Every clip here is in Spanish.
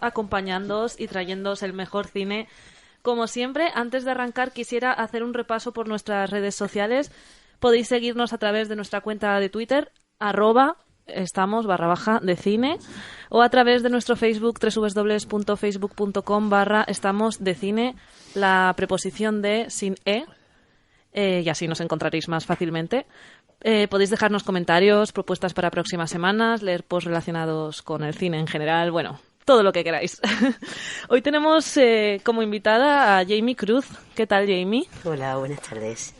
acompañándoos y trayéndoos el mejor cine. Como siempre, antes de arrancar quisiera hacer un repaso por nuestras redes sociales. Podéis seguirnos a través de nuestra cuenta de Twitter, @estamos_de-cine, o a través de nuestro Facebook, www.facebook.com/estamosdecine, la preposición de sin y así nos encontraréis más fácilmente. Podéis dejarnos comentarios, propuestas para próximas semanas, leer posts relacionados con el cine en general, bueno, todo lo que queráis. Hoy tenemos como invitada a Jamie Cruz. ¿Qué tal, Jamie? Hola, buenas tardes.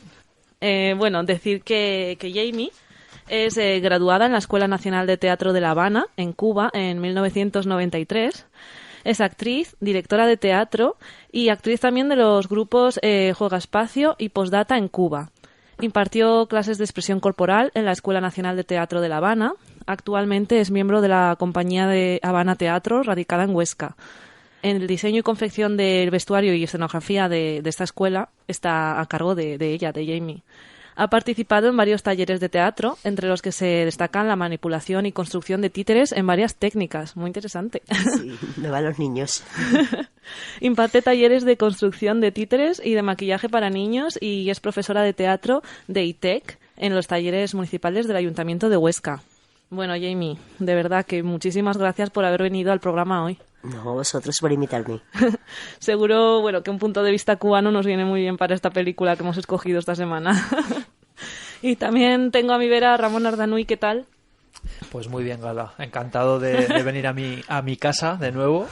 Bueno, decir que Jamie es graduada en la Escuela Nacional de Teatro de La Habana, en Cuba, en 1993. Es actriz, directora de teatro y actriz también de los grupos Juega Espacio y Postdata en Cuba. Impartió clases de expresión corporal en la Escuela Nacional de Teatro de La Habana. Actualmente es miembro de la compañía de Habana Teatro, radicada en Huesca. En el diseño y confección del vestuario y escenografía de esta escuela está a cargo de ella, de Jamie. Ha participado en varios talleres de teatro, entre los que se destacan la manipulación y construcción de títeres en varias técnicas. Muy interesante. Sí, me van los niños. Imparte talleres de construcción de títeres y de maquillaje para niños y es profesora de teatro de ITEC en los talleres municipales del Ayuntamiento de Huesca. Bueno, Jamie, de verdad que muchísimas gracias por haber venido al programa hoy. No, vosotros por invitarme. Seguro, bueno, que un punto de vista cubano nos viene muy bien para esta película que hemos escogido esta semana. Y también tengo a mi vera a Ramón Ardanuy. ¿Qué tal? Pues muy bien, Gala. Encantado de venir a mi casa de nuevo.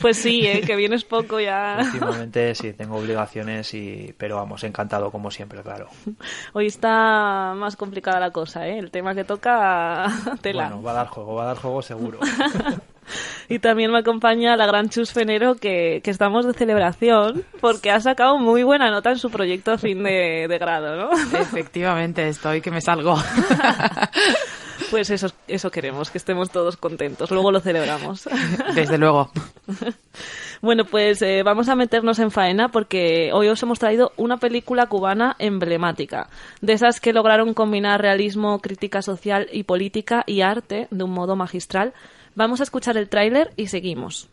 Pues sí, que vienes poco ya. Últimamente sí, tengo obligaciones, pero vamos, encantado como siempre, claro. Hoy está más complicada la cosa, ¿eh? El tema que toca, tela. Bueno, va a dar juego seguro. Y también me acompaña la gran Chus Fenero, que estamos de celebración porque ha sacado muy buena nota en su proyecto fin de grado, ¿no? Efectivamente, estoy que me salgo. Pues eso queremos, que estemos todos contentos. Luego lo celebramos. Desde luego. Bueno, pues vamos a meternos en faena porque hoy os hemos traído una película cubana emblemática, de esas que lograron combinar realismo, crítica social y política y arte de un modo magistral. Vamos a escuchar el tráiler y seguimos.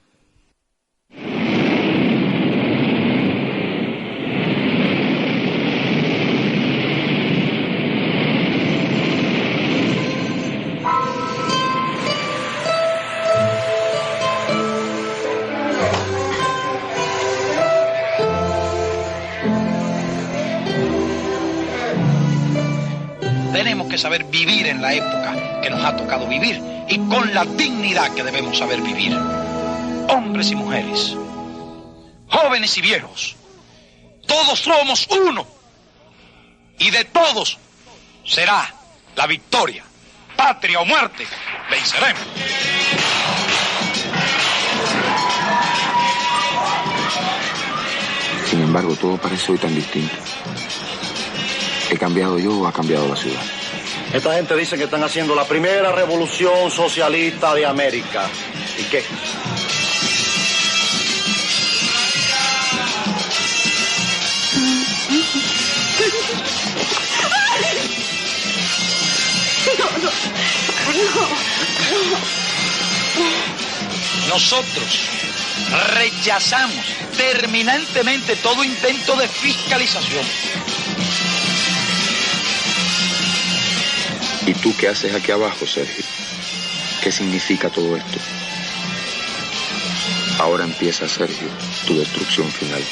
Tenemos que saber vivir en la época que nos ha tocado vivir y con la dignidad que debemos saber vivir. Hombres y mujeres, jóvenes y viejos, todos somos uno y de todos será la victoria. Patria o muerte, venceremos. Sin embargo, todo parece hoy tan distinto. ¿He cambiado yo o ha cambiado la ciudad? Esta gente dice que están haciendo la primera revolución socialista de América. ¿Y qué? Nosotros rechazamos terminantemente todo intento de fiscalización. ¿Y tú qué haces aquí abajo, Sergio? ¿Qué significa todo esto? Ahora empieza, Sergio, tu destrucción final.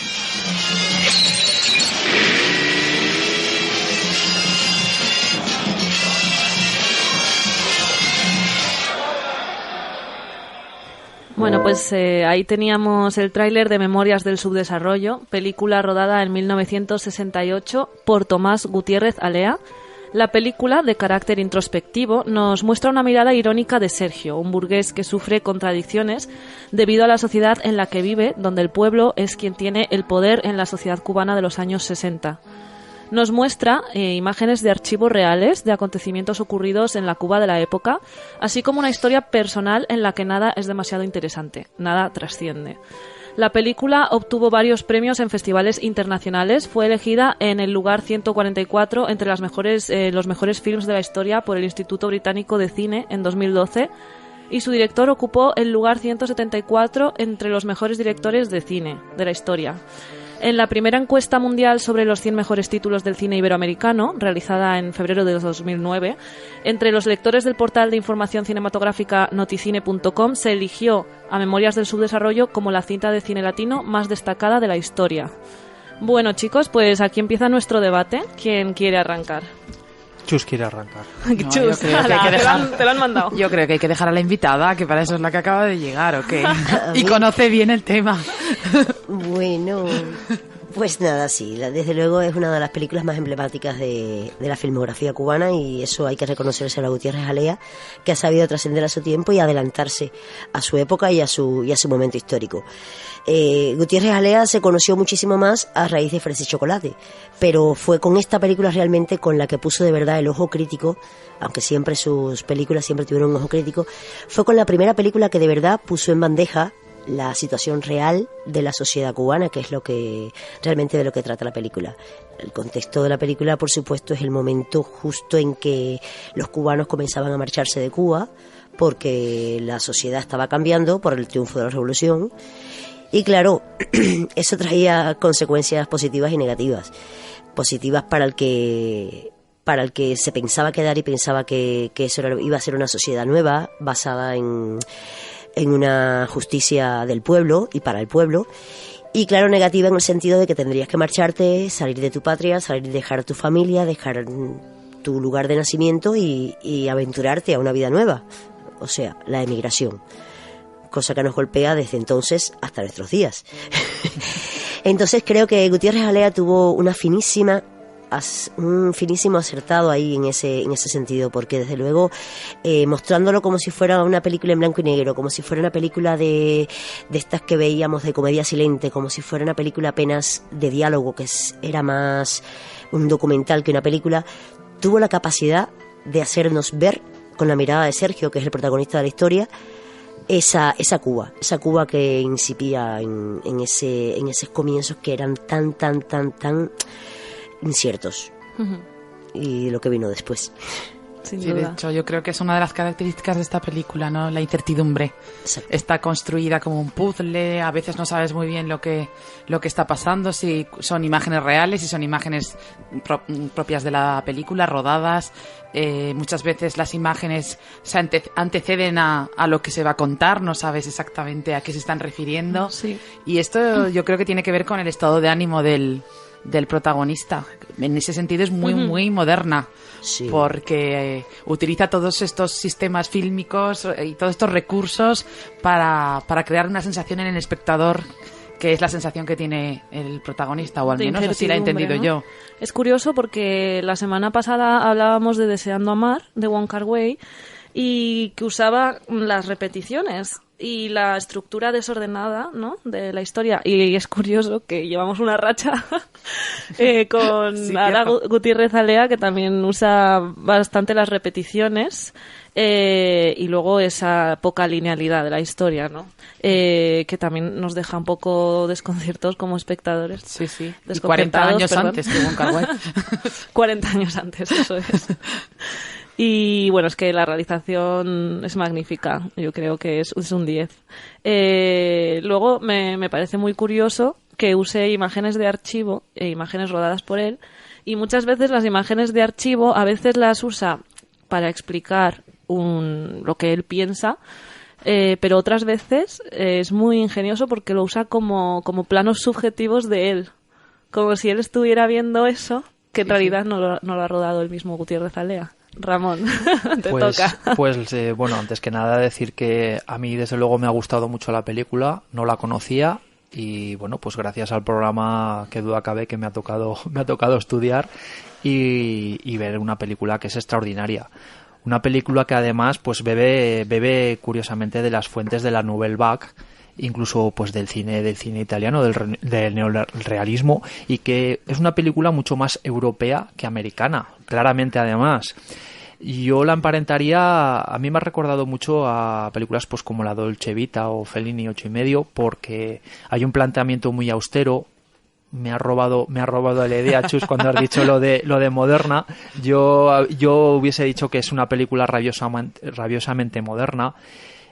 Bueno, pues ahí teníamos el tráiler de Memorias del Subdesarrollo, película rodada en 1968 por Tomás Gutiérrez Alea. La película, de carácter introspectivo, nos muestra una mirada irónica de Sergio, un burgués que sufre contradicciones debido a la sociedad en la que vive, donde el pueblo es quien tiene el poder en la sociedad cubana de los años 60. Nos muestra imágenes de archivos reales de acontecimientos ocurridos en la Cuba de la época, así como una historia personal en la que nada es demasiado interesante, nada trasciende. La película obtuvo varios premios en festivales internacionales, fue elegida en el lugar 144 entre los mejores films de la historia por el Instituto Británico de Cine en 2012 y su director ocupó el lugar 174 entre los mejores directores de cine de la historia. En la primera encuesta mundial sobre los 100 mejores títulos del cine iberoamericano, realizada en febrero de 2009, entre los lectores del portal de información cinematográfica noticine.com se eligió a Memorias del Subdesarrollo como la cinta de cine latino más destacada de la historia. Bueno, chicos, pues aquí empieza nuestro debate. ¿Quién quiere arrancar? Chus quiere arrancar. No, Chus, yo creo que hay que dejar- te lo han mandado. Yo creo que hay que dejar a la invitada, que para eso es la que acaba de llegar, ¿o qué? Y conoce bien el tema. Bueno, pues nada, sí, desde luego es una de las películas más emblemáticas de la filmografía cubana, y eso hay que reconocérselo a Gutiérrez Alea, que ha sabido trascender a su tiempo y adelantarse a su época y a su momento histórico. Gutiérrez Alea se conoció muchísimo más a raíz de Fresa y Chocolate, pero fue con esta película realmente con la que puso de verdad el ojo crítico, aunque siempre sus películas siempre tuvieron un ojo crítico. Fue con la primera película que de verdad puso en bandeja la situación real de la sociedad cubana, que es lo que realmente de lo que trata la película. El contexto de la película, por supuesto, es el momento justo en que los cubanos comenzaban a marcharse de Cuba, porque la sociedad estaba cambiando por el triunfo de la revolución. Y claro, eso traía consecuencias positivas y negativas. Positivas para el que se pensaba quedar y pensaba que eso iba a ser una sociedad nueva, basada en una justicia del pueblo y para el pueblo. Y claro, negativa en el sentido de que tendrías que marcharte, salir de tu patria, dejar tu familia, dejar tu lugar de nacimiento y aventurarte a una vida nueva. O sea, la emigración. Cosa que nos golpea desde entonces hasta nuestros días. Entonces creo que Gutiérrez Alea tuvo un finísimo acertado ahí en ese sentido, porque desde luego mostrándolo como si fuera una película en blanco y negro, como si fuera una película de estas que veíamos de comedia silente, como si fuera una película apenas de diálogo, que era más un documental que una película, tuvo la capacidad de hacernos ver con la mirada de Sergio, que es el protagonista de la historia, esa Cuba que incipía en esos comienzos que eran tan inciertos. Uh-huh. Y lo que vino después. Sin sí, duda. De hecho, yo creo que es una de las características de esta película, ¿no? La incertidumbre. Exacto. Está construida como un puzzle, a veces no sabes muy bien lo que está pasando, si son imágenes reales, si son imágenes propias de la película, rodadas. Muchas veces las imágenes se anteceden a lo que se va a contar, no sabes exactamente a qué se están refiriendo. Sí. Y esto yo creo que tiene que ver con el estado de ánimo del protagonista. En ese sentido es muy, muy moderna. Sí. Porque utiliza todos estos sistemas fílmicos y todos estos recursos para crear una sensación en el espectador, que es la sensación que tiene el protagonista, o al menos así la he entendido, ¿no? Yo. Es curioso porque la semana pasada hablábamos de Deseando Amar, de Wong Kar-wai, y que usaba las repeticiones y la estructura desordenada, ¿no?, de la historia. Y es curioso que llevamos una racha con sí, Ada Gutiérrez Alea, que también usa bastante las repeticiones, y luego esa poca linealidad de la historia, ¿no? Que también nos deja un poco desconciertos como espectadores. Sí, sí. Y 40 años antes que Wong Kar-wai. 40 años antes, eso es. Y bueno, es que la realización es magnífica, yo creo que es un 10. Luego me parece muy curioso que use imágenes de archivo, imágenes rodadas por él, y muchas veces las imágenes de archivo a veces las usa para explicar lo que él piensa, pero otras veces es muy ingenioso porque lo usa como planos subjetivos de él, como si él estuviera viendo eso, que en realidad no lo ha rodado el mismo Gutiérrez Alea. Ramón, te toca. Bueno, antes que nada decir que a mí desde luego me ha gustado mucho la película, no la conocía y bueno, pues gracias al programa, que duda cabe, que me ha tocado estudiar y ver una película que es extraordinaria. Una película que además pues bebe curiosamente de las fuentes de la Nouvelle Vague, incluso pues del cine italiano, del neorrealismo, y que es una película mucho más europea que americana, claramente además. Yo la emparentaría, a mí me ha recordado mucho a películas pues como La Dolce Vita o Fellini 8,5, porque hay un planteamiento muy austero. Me ha robado la idea, Chus, cuando has dicho lo de moderna. Yo hubiese dicho que es una película rabiosamente moderna.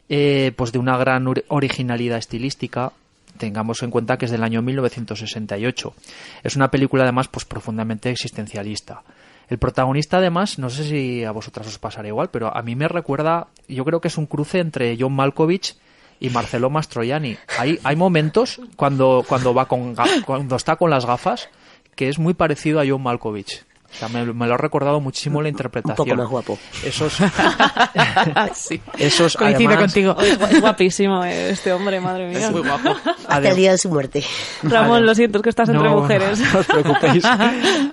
pues de una gran originalidad estilística. Tengamos en cuenta que es del año 1968. Es una película además pues profundamente existencialista. El protagonista además, no sé si a vosotras os pasará igual, pero a mí me recuerda, yo creo que es un cruce entre John Malkovich y Marcello Mastroianni. Hay momentos cuando está con las gafas que es muy parecido a John Malkovich. O sea, me lo ha recordado muchísimo la interpretación. Un poco más guapo. Sí. Coincido además, contigo. Es guapísimo este hombre, madre mía. Es muy guapo. Hasta el día de su muerte. Ramón, lo siento, es que estás entre mujeres. No os preocupéis.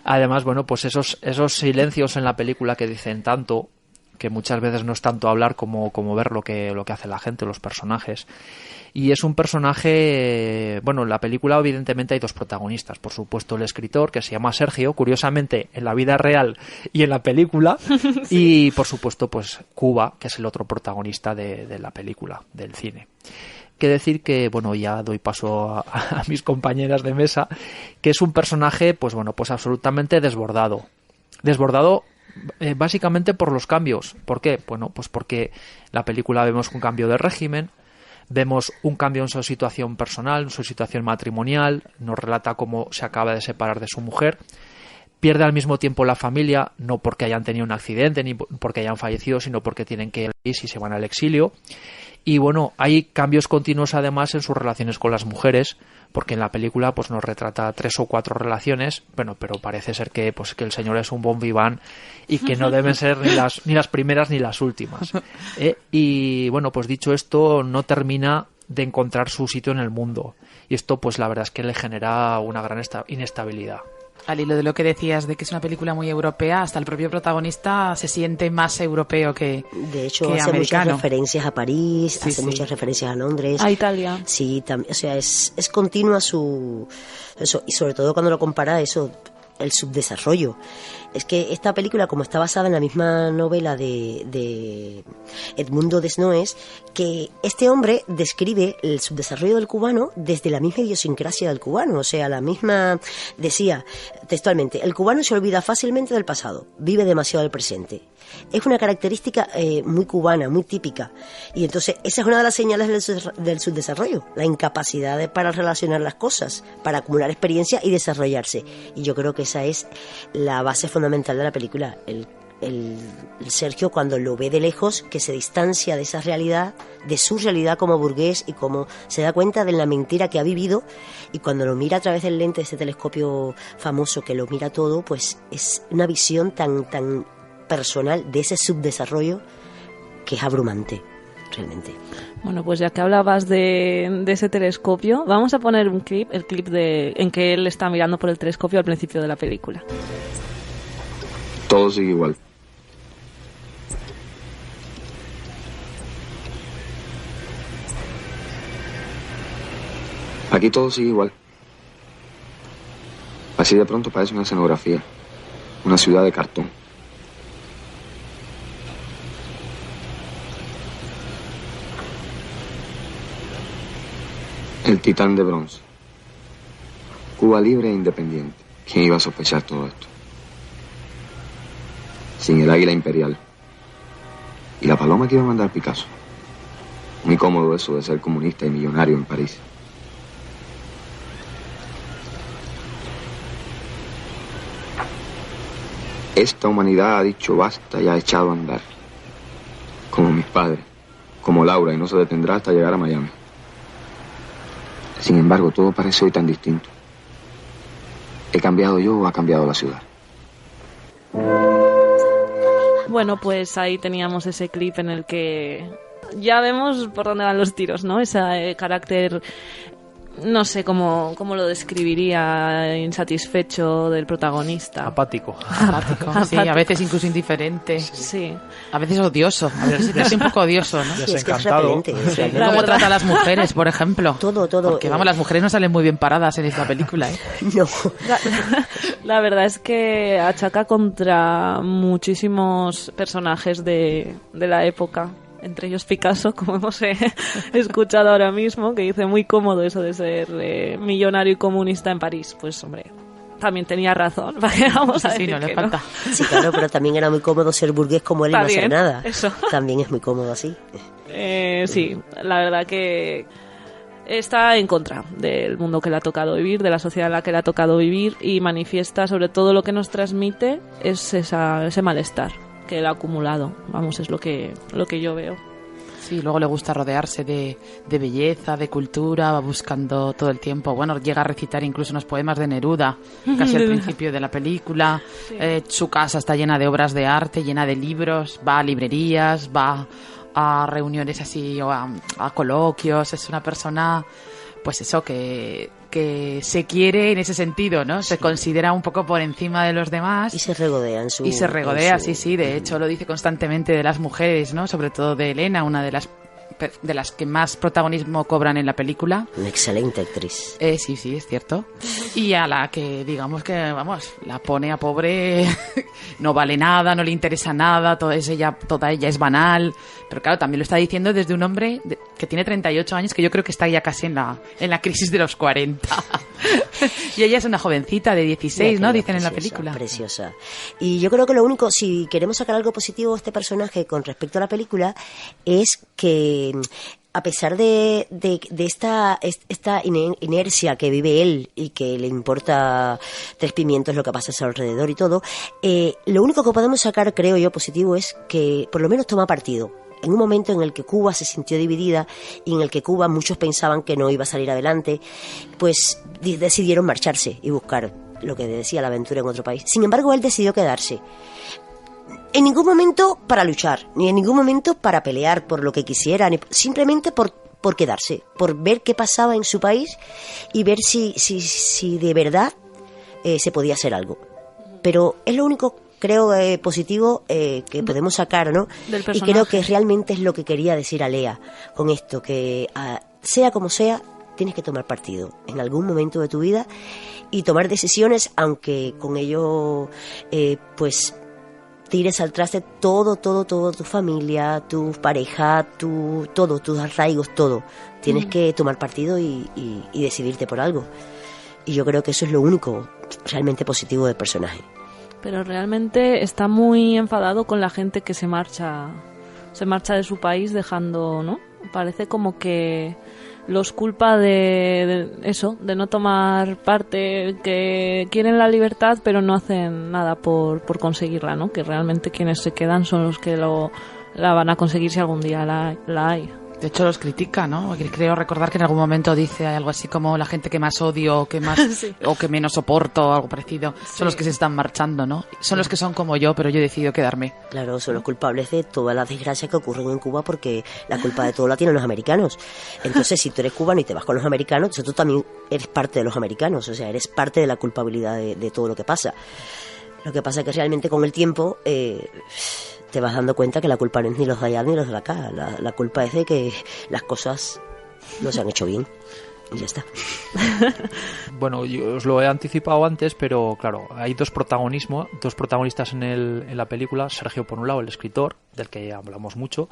Además, bueno, pues esos silencios en la película que dicen tanto, que muchas veces no es tanto hablar como ver lo que hace la gente, los personajes. Y es un personaje, bueno, en la película evidentemente hay dos protagonistas, por supuesto el escritor, que se llama Sergio, curiosamente en la vida real y en la película, sí. Y por supuesto pues Cuba, que es el otro protagonista de la película, del cine. Que decir que, bueno, ya doy paso a mis compañeras de mesa, que es un personaje, pues bueno, pues absolutamente desbordado. Básicamente por los cambios. ¿Por qué? Bueno, pues porque en la película vemos un cambio de régimen, vemos un cambio en su situación personal, en su situación matrimonial, nos relata cómo se acaba de separar de su mujer, pierde al mismo tiempo la familia, no porque hayan tenido un accidente ni porque hayan fallecido, sino porque tienen que ir si se van al exilio. Y bueno, hay cambios continuos además en sus relaciones con las mujeres, porque en la película pues nos retrata 3 o 4 relaciones, bueno, pero parece ser que el señor es un bon vivant y que no deben ser ni las primeras ni las últimas. Y bueno, pues dicho esto, no termina de encontrar su sitio en el mundo. Y esto pues la verdad es que le genera una gran inestabilidad. Al hilo de lo que decías de que es una película muy europea, hasta el propio protagonista se siente más europeo que de hecho, que hace americano. Muchas referencias a París, sí, hace sí. muchas referencias a Londres. A Italia. Sí, o sea, es continua eso, y sobre todo cuando lo compara el subdesarrollo. Es que esta película, como está basada en la misma novela de Edmundo Desnoes, que este hombre describe el subdesarrollo del cubano desde la misma idiosincrasia del cubano. O sea, decía textualmente, el cubano se olvida fácilmente del pasado, vive demasiado del presente. Es una característica muy cubana, muy típica. Y entonces esa es una de las señales del subdesarrollo, la incapacidad para relacionar las cosas, para acumular experiencia y desarrollarse. Y yo creo que esa es la base fundamental de la película. El Sergio, cuando lo ve de lejos, que se distancia de esa realidad, de su realidad como burgués, y como se da cuenta de la mentira que ha vivido, y cuando lo mira a través del lente de ese telescopio famoso que lo mira todo, pues es una visión tan personal de ese subdesarrollo que es abrumante, realmente. Bueno, pues ya que hablabas de ese telescopio, vamos a poner el clip en que él está mirando por el telescopio al principio de la película. Todo sigue igual. Aquí todo sigue igual. Así de pronto parece una escenografía, una ciudad de cartón. El titán de bronce. Cuba libre e independiente. ¿Quién iba a sospechar todo esto? Sin el águila imperial. Y la paloma que iba a mandar Picasso. Muy cómodo eso de ser comunista y millonario en París. Esta humanidad ha dicho basta y ha echado a andar. Como mis padres, como Laura, y no se detendrá hasta llegar a Miami. Sin embargo, todo parece hoy tan distinto. ¿He cambiado yo o ha cambiado la ciudad? Bueno, pues ahí teníamos ese clip en el que ya vemos por dónde van los tiros, ¿no? Ese carácter, no sé cómo lo describiría, insatisfecho del protagonista. Apático. Sí, a veces incluso indiferente. Sí. A veces odioso. A veces es un poco odioso, ¿no? Sí, es que es repelente. ¿Cómo trata a las mujeres, por ejemplo? Todo. Porque, vamos, las mujeres no salen muy bien paradas en esta película, ¿eh? No. La verdad es que achaca contra muchísimos personajes de la época. Entre ellos Picasso, como hemos escuchado ahora mismo, que dice muy cómodo eso de ser millonario y comunista en París. Pues, hombre, también tenía razón. Vamos a decir no le que falta. Sí, claro, pero también era muy cómodo ser burgués como él y no hacer nada. Eso. También es muy cómodo así. Sí, la verdad que está en contra del mundo que le ha tocado vivir, de la sociedad en la que le ha tocado vivir, y manifiesta sobre todo lo que nos transmite es ese malestar que él ha acumulado. Vamos, es lo que yo veo. Sí, luego le gusta rodearse de belleza, de cultura, va buscando todo el tiempo. Bueno, llega a recitar incluso unos poemas de Neruda, casi al principio de la película. Sí. Su casa está llena de obras de arte, llena de libros, va a librerías, va a reuniones así o a coloquios. Es una persona, pues eso, que se quiere en ese sentido, ¿no? Sí. Se considera un poco por encima de los demás. Y se regodea en su... Y se regodea, sí. De hecho, lo dice constantemente de las mujeres, ¿no? Sobre todo de Elena, una de las que más protagonismo cobran en la película. Una excelente actriz. Sí, es cierto. Y a la que, digamos que, vamos, la pone a pobre, no vale nada, no le interesa nada, toda ella es banal. Pero claro, también lo está diciendo desde un hombre que tiene 38 años, que yo creo que está ya casi en la crisis de los 40. Y ella es una jovencita de 16, ¿no? Dicen en la película. Preciosa. Y yo creo que lo único, si queremos sacar algo positivo de este personaje con respecto a la película, es que a pesar de esta inercia que vive él y que le importa tres pimientos lo que pasa a su alrededor y todo, lo único que podemos sacar, creo yo, positivo es que por lo menos toma partido. En un momento en el que Cuba se sintió dividida y en el que Cuba muchos pensaban que no iba a salir adelante, pues decidieron marcharse y buscar lo que decía la aventura en otro país. Sin embargo, él decidió quedarse. En ningún momento para luchar, ni en ningún momento para pelear por lo que quisiera, simplemente por quedarse, por ver qué pasaba en su país y ver si de verdad se podía hacer algo. Pero es lo único, creo, positivo que podemos sacar, ¿no? Y creo que realmente es lo que quería decir Alea con esto, que sea como sea, tienes que tomar partido en algún momento de tu vida y tomar decisiones, aunque con ello, pues, tires al traste todo, tu familia, tu pareja, todo, tus arraigos, todo. Tienes que tomar partido y decidirte por algo. Y yo creo que eso es lo único realmente positivo del personaje. Pero realmente está muy enfadado con la gente que se marcha de su país dejando, ¿no? Parece como que los culpa de eso, de no tomar parte, que quieren la libertad pero no hacen nada por conseguirla, ¿no? Que realmente quienes se quedan son los que la van a conseguir si algún día la hay. De hecho, los critica, ¿no? Creo recordar que en algún momento dice algo así como la gente que más odio, que más sí. O que menos soporto, algo parecido, sí. Son los que se están marchando, ¿no? Son los que son como yo, pero yo he decidido quedarme. Claro, son los culpables de todas las desgracias que ocurren en Cuba, porque la culpa de todo la tienen los americanos. Entonces, si tú eres cubano y te vas con los americanos, entonces tú también eres parte de los americanos, o sea, eres parte de la culpabilidad de todo lo que pasa. Lo que pasa es que realmente con el tiempo te vas dando cuenta que la culpa no es ni los de allá ni los de acá. La culpa es de que las cosas no se han hecho bien. Y ya está. Bueno, yo os lo he anticipado antes, pero claro, hay dos protagonistas en la película. Sergio, por un lado, el escritor, del que hablamos mucho,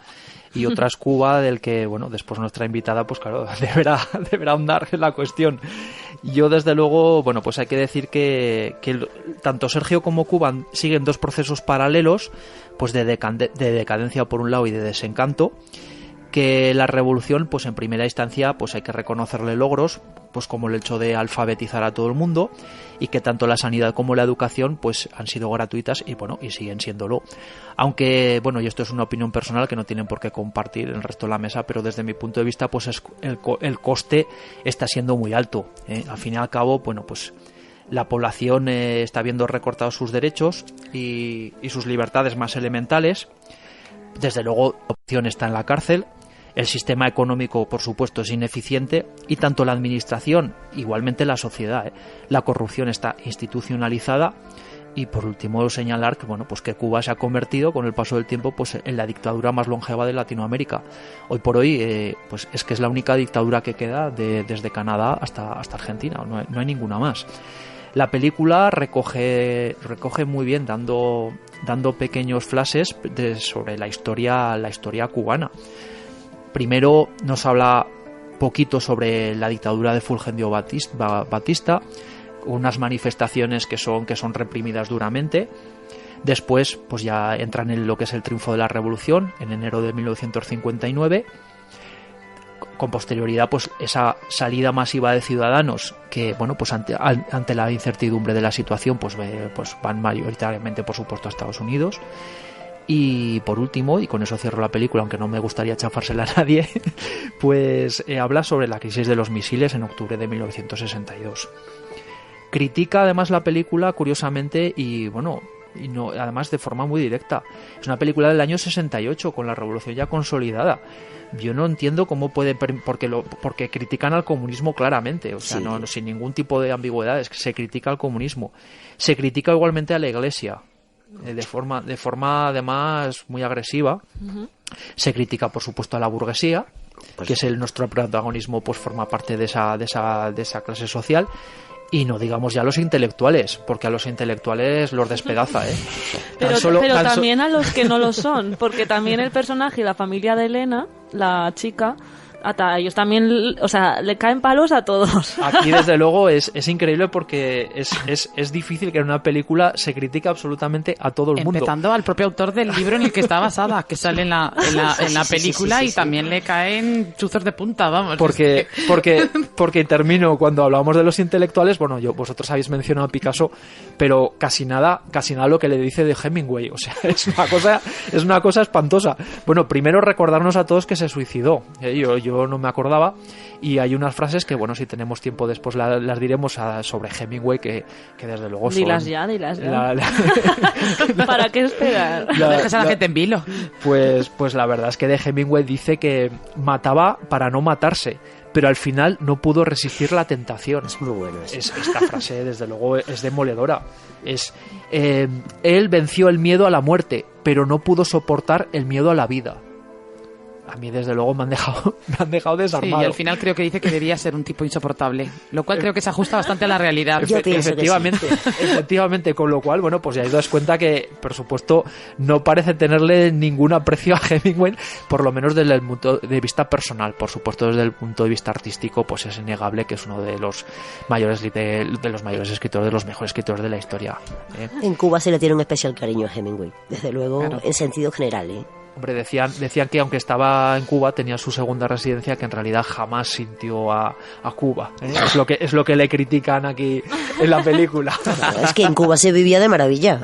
y otra es Cuba, del que, bueno, después nuestra invitada, pues claro, deberá ahondar en la cuestión. Yo, desde luego, bueno, pues hay que decir que tanto Sergio como Cuba siguen dos procesos paralelos, pues de decadencia por un lado y de desencanto. Que la revolución, pues en primera instancia, pues hay que reconocerle logros, pues como el hecho de alfabetizar a todo el mundo, y que tanto la sanidad como la educación, pues han sido gratuitas y bueno, y siguen siéndolo. Aunque, bueno, y esto es una opinión personal que no tienen por qué compartir el resto de la mesa, pero desde mi punto de vista, pues el coste está siendo muy alto. Al fin y al cabo, bueno, pues la población está viendo recortados sus derechos y sus libertades más elementales. Desde luego, la opción está en la cárcel. El sistema económico, por supuesto, es ineficiente y tanto la administración, igualmente la sociedad, la corrupción está institucionalizada. Y por último señalar que bueno, pues que Cuba se ha convertido con el paso del tiempo pues en la dictadura más longeva de Latinoamérica. Hoy por hoy pues es que es la única dictadura que queda desde Canadá hasta Argentina, no hay ninguna más. La película recoge muy bien dando pequeños flashes sobre la historia cubana. Primero nos habla poquito sobre la dictadura de Fulgencio Batista, unas manifestaciones que son reprimidas duramente. Después, pues ya entran en lo que es el triunfo de la Revolución, en enero de 1959. Con posterioridad, pues esa salida masiva de ciudadanos que, bueno, pues ante la incertidumbre de la situación, pues van mayoritariamente, por supuesto, a Estados Unidos. Y por último, y con eso cierro la película, aunque no me gustaría chafársela a nadie, pues habla sobre la crisis de los misiles en octubre de 1962. Critica además la película, curiosamente, y bueno, y no, además de forma muy directa. Es una película del año 68, con la revolución ya consolidada. Yo no entiendo cómo puede, porque critican al comunismo claramente, o sea, sí. no sin ningún tipo de ambigüedades, se critica al comunismo. Se critica igualmente a la Iglesia, de forma además muy agresiva. Uh-huh. Se critica, por supuesto, a la burguesía, pues, que es nuestro protagonismo, pues forma parte de esa clase social. Y no digamos ya a los intelectuales, porque a los intelectuales los despedaza, ¿eh? Pero también a los que no lo son, porque también el personaje y la familia de Elena, la chica, a ellos también, o sea, le caen palos a todos. Aquí desde luego es increíble porque es difícil que en una película se critique absolutamente a todo el mundo. Empezando al propio autor del libro en el que está basada, que sale en la película, sí. Y también le caen chuzos de punta, vamos. Porque termino, cuando hablamos de los intelectuales, bueno, vosotros habéis mencionado a Picasso, pero casi nada lo que le dice de Hemingway, o sea, es una cosa espantosa. Bueno, primero recordarnos a todos que se suicidó, yo no me acordaba, y hay unas frases que, bueno, si tenemos tiempo después las diremos sobre Hemingway que desde luego son... Dilas ya. ¿Para qué esperar? No dejes a la gente en vilo. Pues la verdad es que de Hemingway dice que mataba para no matarse, pero al final no pudo resistir la tentación. Es muy bueno eso. Esta frase, desde luego, es demoledora. Él venció el miedo a la muerte, pero no pudo soportar el miedo a la vida. A mí, desde luego, me han dejado desarmado. Sí, y al final creo que dice que debía ser un tipo insoportable, lo cual creo que se ajusta bastante a la realidad. Efectivamente, con lo cual, bueno, pues ya os das cuenta que, por supuesto, no parece tenerle ningún aprecio a Hemingway, por lo menos desde el punto de vista personal. Por supuesto, desde el punto de vista artístico, pues es innegable que es uno de los mayores escritores, de los mejores escritores de la historia. En Cuba se le tiene un especial cariño a Hemingway, desde luego, claro. En sentido general, Hombre, decían que aunque estaba en Cuba tenía su segunda residencia, que en realidad jamás sintió a Cuba. Es lo que le critican aquí en la película. Es que en Cuba se vivía de maravilla.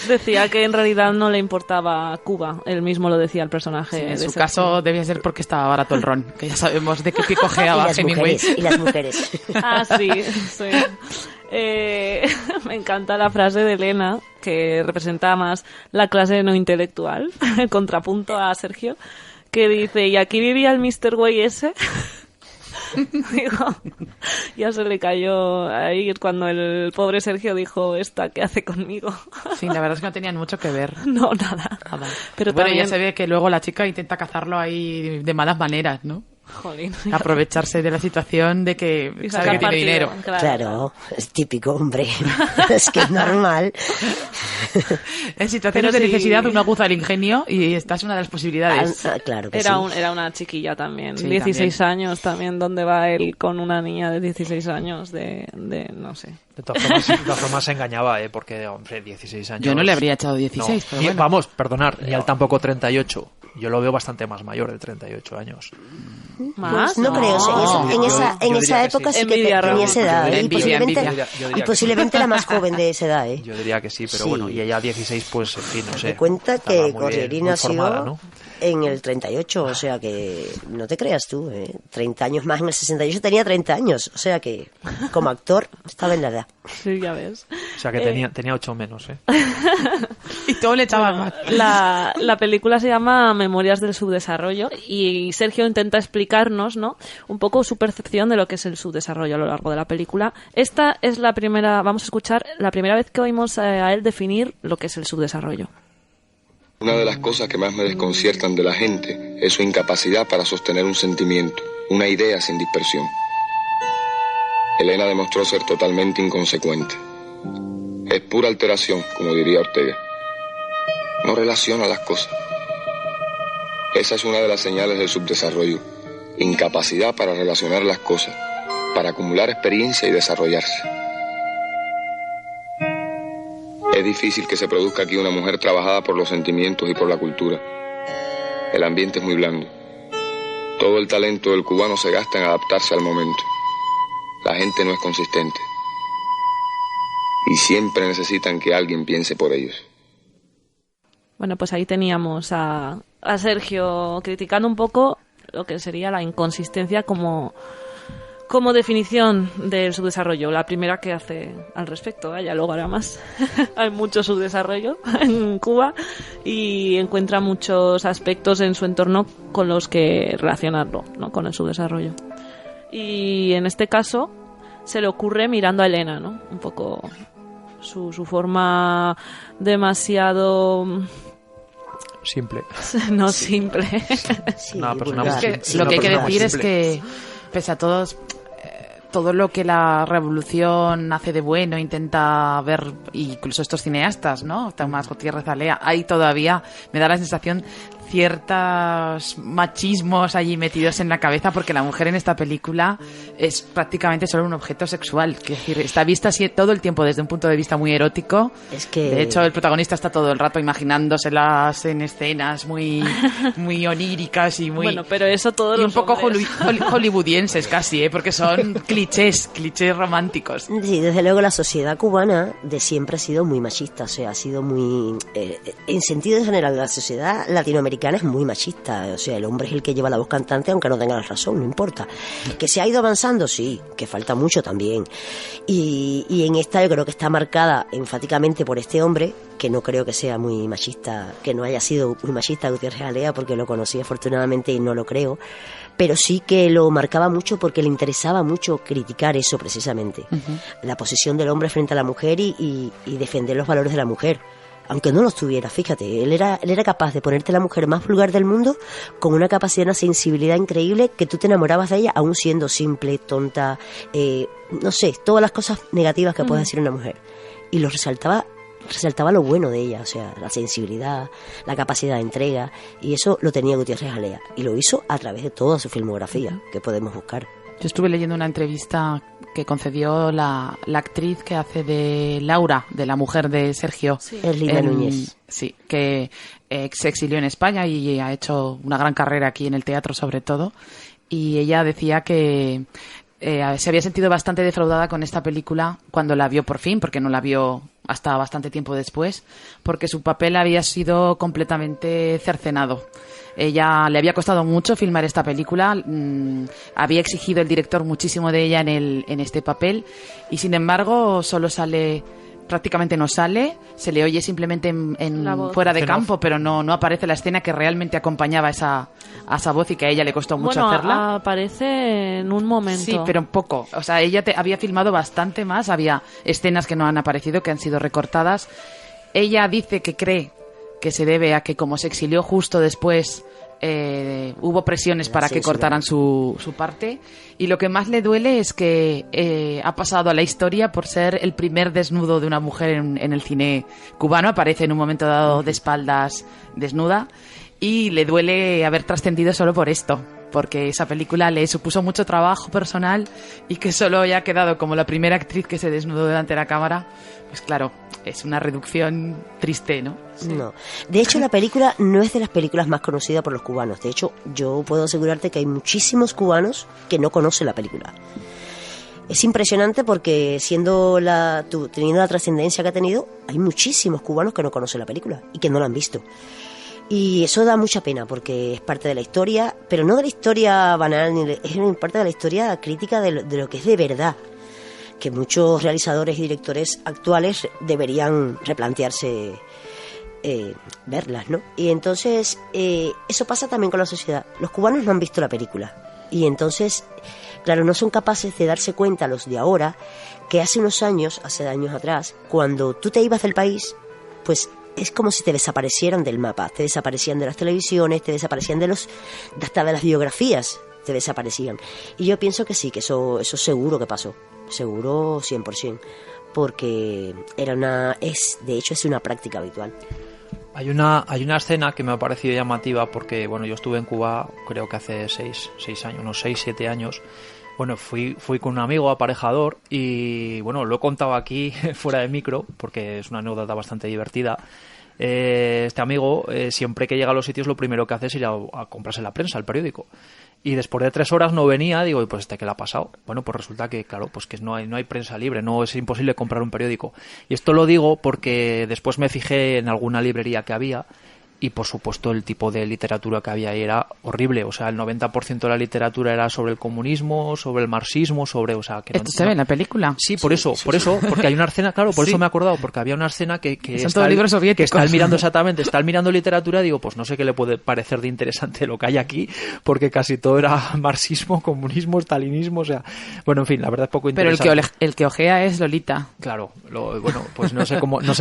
Decía que en realidad no le importaba Cuba. Él mismo lo decía el personaje. Sí, en su caso debía ser porque estaba barato el ron, que ya sabemos de qué pie cojeaba Hemingway. Y las mujeres. Ah, sí. Me encanta la frase de Elena, que representa más la clase no intelectual, el contrapunto a Sergio, que dice, ¿y aquí vivía el Mr. Way ese? Digo, ya se le cayó ahí cuando el pobre Sergio dijo, ¿esta qué hace conmigo? Sí, la verdad es que no tenían mucho que ver. No, nada. Pero bueno, también... ya se ve que luego la chica intenta cazarlo ahí de malas maneras, ¿no? Jolín. Aprovecharse de la situación de que sabe que tiene dinero. Claro, es típico, hombre. Es que es normal. En situaciones de necesidad uno aguza el ingenio y esta es una de las posibilidades. Claro que era una chiquilla también, sí, 16 también. Años también, ¿dónde va él con una niña de 16 años de no sé? De todas formas se engañaba, porque, hombre, 16 años... Yo no le habría echado 16, no. pero bueno. Vamos, perdonar, ni al tampoco 38. Yo lo veo bastante más mayor, de 38 años. ¿Más? Pues no creo, en esa época sí que tenía esa edad, y posiblemente la más joven de esa edad, Yo diría que sí, pero bueno, y ella 16, pues en fin, no sé. Te cuenta que Corrieri nació, ¿no?, en el 38, o sea que no te creas tú, 30 años más en el 68, tenía 30 años, o sea que como actor estaba en la edad. Sí, ya ves. O sea que tenía 8 menos, Y todo le echaban más. La película se llama Memorias del subdesarrollo y Sergio intenta explicarnos, ¿no?, un poco su percepción de lo que es el subdesarrollo a lo largo de la película. Esta es vamos a escuchar la primera vez que oímos a él definir lo que es el subdesarrollo. Una de las cosas que más me desconciertan de la gente es su incapacidad para sostener un sentimiento, una idea sin dispersión. Elena demostró ser totalmente inconsecuente. Es pura alteración, como diría Ortega. No relaciona las cosas. Esa es una de las señales del subdesarrollo. Incapacidad para relacionar las cosas, para acumular experiencia y desarrollarse. Es difícil que se produzca aquí una mujer trabajada por los sentimientos y por la cultura. El ambiente es muy blando. Todo el talento del cubano se gasta en adaptarse al momento. La gente no es consistente. Y siempre necesitan que alguien piense por ellos. Bueno, pues ahí teníamos a Sergio criticando un poco lo que sería la inconsistencia como definición del subdesarrollo, la primera que hace al respecto, ya luego hará más. Hay mucho subdesarrollo en Cuba y encuentra muchos aspectos en su entorno con los que relacionarlo, ¿no?, con el subdesarrollo. Y en este caso se le ocurre mirando a Elena, ¿no?, un poco su forma demasiado simple. No simple. Sí, Una persona vulgar. muy Es que Sí, lo que hay que una persona decir muy es simple. que, pese a todo lo que la revolución hace de bueno, intenta ver, incluso estos cineastas, ¿no? Tomás Gutiérrez Alea, hay todavía, me da la sensación, ciertos machismos allí metidos en la cabeza, porque la mujer en esta película es prácticamente solo un objeto sexual, que es decir, está vista así todo el tiempo desde un punto de vista muy erótico. Es que... De hecho, el protagonista está todo el rato imaginándoselas en escenas muy oníricas y muy... Bueno, pero eso todos y un los poco hombres. hollywoodienses casi, porque son clichés románticos. Sí, desde luego la sociedad cubana de siempre ha sido muy machista, o sea, ha sido muy... en sentido general, la sociedad latinoamericana es muy machista, o sea, el hombre es el que lleva la voz cantante aunque no tenga la razón, no importa. ¿Que se ha ido avanzando? Sí, que falta mucho también. Y en esta yo creo que está marcada enfáticamente por este hombre, que no creo que sea muy machista, que no haya sido muy machista Gutiérrez Alea, porque lo conocí afortunadamente y no lo creo, pero sí que lo marcaba mucho porque le interesaba mucho criticar eso precisamente, la posición del hombre frente a la mujer y defender los valores de la mujer. Aunque no los tuviera, fíjate, él era capaz de ponerte la mujer más vulgar del mundo con una capacidad, una sensibilidad increíble, que tú te enamorabas de ella aún siendo simple, tonta, no sé, todas las cosas negativas que puede decir una mujer. Y lo resaltaba lo bueno de ella, o sea, la sensibilidad, la capacidad de entrega, y eso lo tenía Gutiérrez Alea, y lo hizo a través de toda su filmografía, que podemos buscar. Yo estuve leyendo una entrevista que concedió la actriz que hace de Laura, de la mujer de Sergio. Sí. Erlinda Núñez. Sí, que se exilió en España y ha hecho una gran carrera aquí en el teatro sobre todo. Y ella decía que se había sentido bastante defraudada con esta película cuando la vio por fin, porque no la vio hasta bastante tiempo después, porque su papel había sido completamente cercenado. Ella le había costado mucho filmar esta película, había exigido el director muchísimo de ella en este papel, y sin embargo prácticamente no sale, se le oye simplemente fuera de campo, pero no aparece la escena que realmente acompañaba a esa voz y que a ella le costó mucho hacerla. Aparece en un momento. Sí, pero poco. O sea, ella había filmado bastante más, había escenas que no han aparecido, que han sido recortadas. Ella dice que cree que se debe a que como se exilió justo después, hubo presiones para que cortaran su parte, y lo que más le duele es que ha pasado a la historia por ser el primer desnudo de una mujer en el cine cubano. Aparece en un momento dado de espaldas desnuda, y le duele haber trascendido solo por esto, porque esa película le supuso mucho trabajo personal, y que solo haya quedado como la primera actriz que se desnudó delante de la cámara, pues claro, es una reducción triste, ¿no? Sí. No. De hecho, la película no es de las películas más conocidas por los cubanos. De hecho, yo puedo asegurarte que hay muchísimos cubanos que no conocen la película. Es impresionante porque teniendo la trascendencia que ha tenido, hay muchísimos cubanos que no conocen la película y que no la han visto. Y eso da mucha pena porque es parte de la historia, pero no de la historia banal, es parte de la historia crítica de lo que es de verdad, que muchos realizadores y directores actuales deberían replantearse verlas, ¿no? Y entonces eso pasa también con la sociedad. Los cubanos no han visto la película y entonces, claro, no son capaces de darse cuenta los de ahora que hace años atrás, cuando tú te ibas del país, pues es como si te desaparecieran del mapa, te desaparecían de las televisiones, te desaparecían hasta de las biografías, te desaparecían. Y yo pienso que sí, que eso seguro que pasó, seguro 100%, porque de hecho es una práctica habitual. Hay una escena que me ha parecido llamativa porque, bueno, yo estuve en Cuba creo que hace 6 años, unos 6-7 años, Bueno, fui con un amigo aparejador y, bueno, lo he contado aquí fuera de micro porque es una anécdota bastante divertida. Este amigo, siempre que llega a los sitios, lo primero que hace es ir a comprarse la prensa, el periódico. Y después de 3 horas no venía, digo, ¿y pues qué le ha pasado? Bueno, pues resulta que, claro, pues que no hay prensa libre, no es imposible comprar un periódico. Y esto lo digo porque después me fijé en alguna librería que había y, por supuesto, el tipo de literatura que había ahí era horrible. O sea, el 90% de la literatura era sobre el comunismo, sobre el marxismo, sobre... O sea, que ¿esto se ve en la película? Sí, por eso, porque hay una escena, claro, por eso me he acordado, porque había una escena que son todos libros soviéticos. Que está mirando exactamente, está mirando literatura, digo, pues no sé qué le puede parecer de interesante lo que hay aquí, porque casi todo era marxismo, comunismo, stalinismo, o sea, bueno, en fin, la verdad es poco interesante. Pero el que ojea es Lolita. Claro, bueno, pues no sé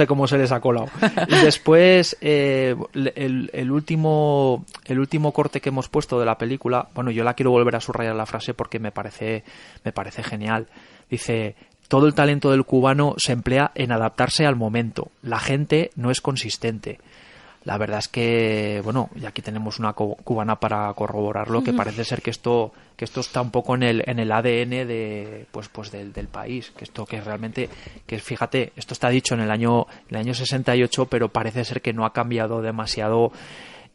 cómo se les ha colado. Y después, el último corte que hemos puesto de la película, bueno, yo la quiero volver a subrayar la frase porque me parece genial. Dice: todo el talento del cubano se emplea en adaptarse al momento. La gente no es consistente. La verdad es que, bueno, y aquí tenemos una cubana para corroborarlo, que parece ser que esto está un poco en el ADN de del país, que realmente, que fíjate, esto está dicho en el año 68, pero parece ser que no ha cambiado demasiado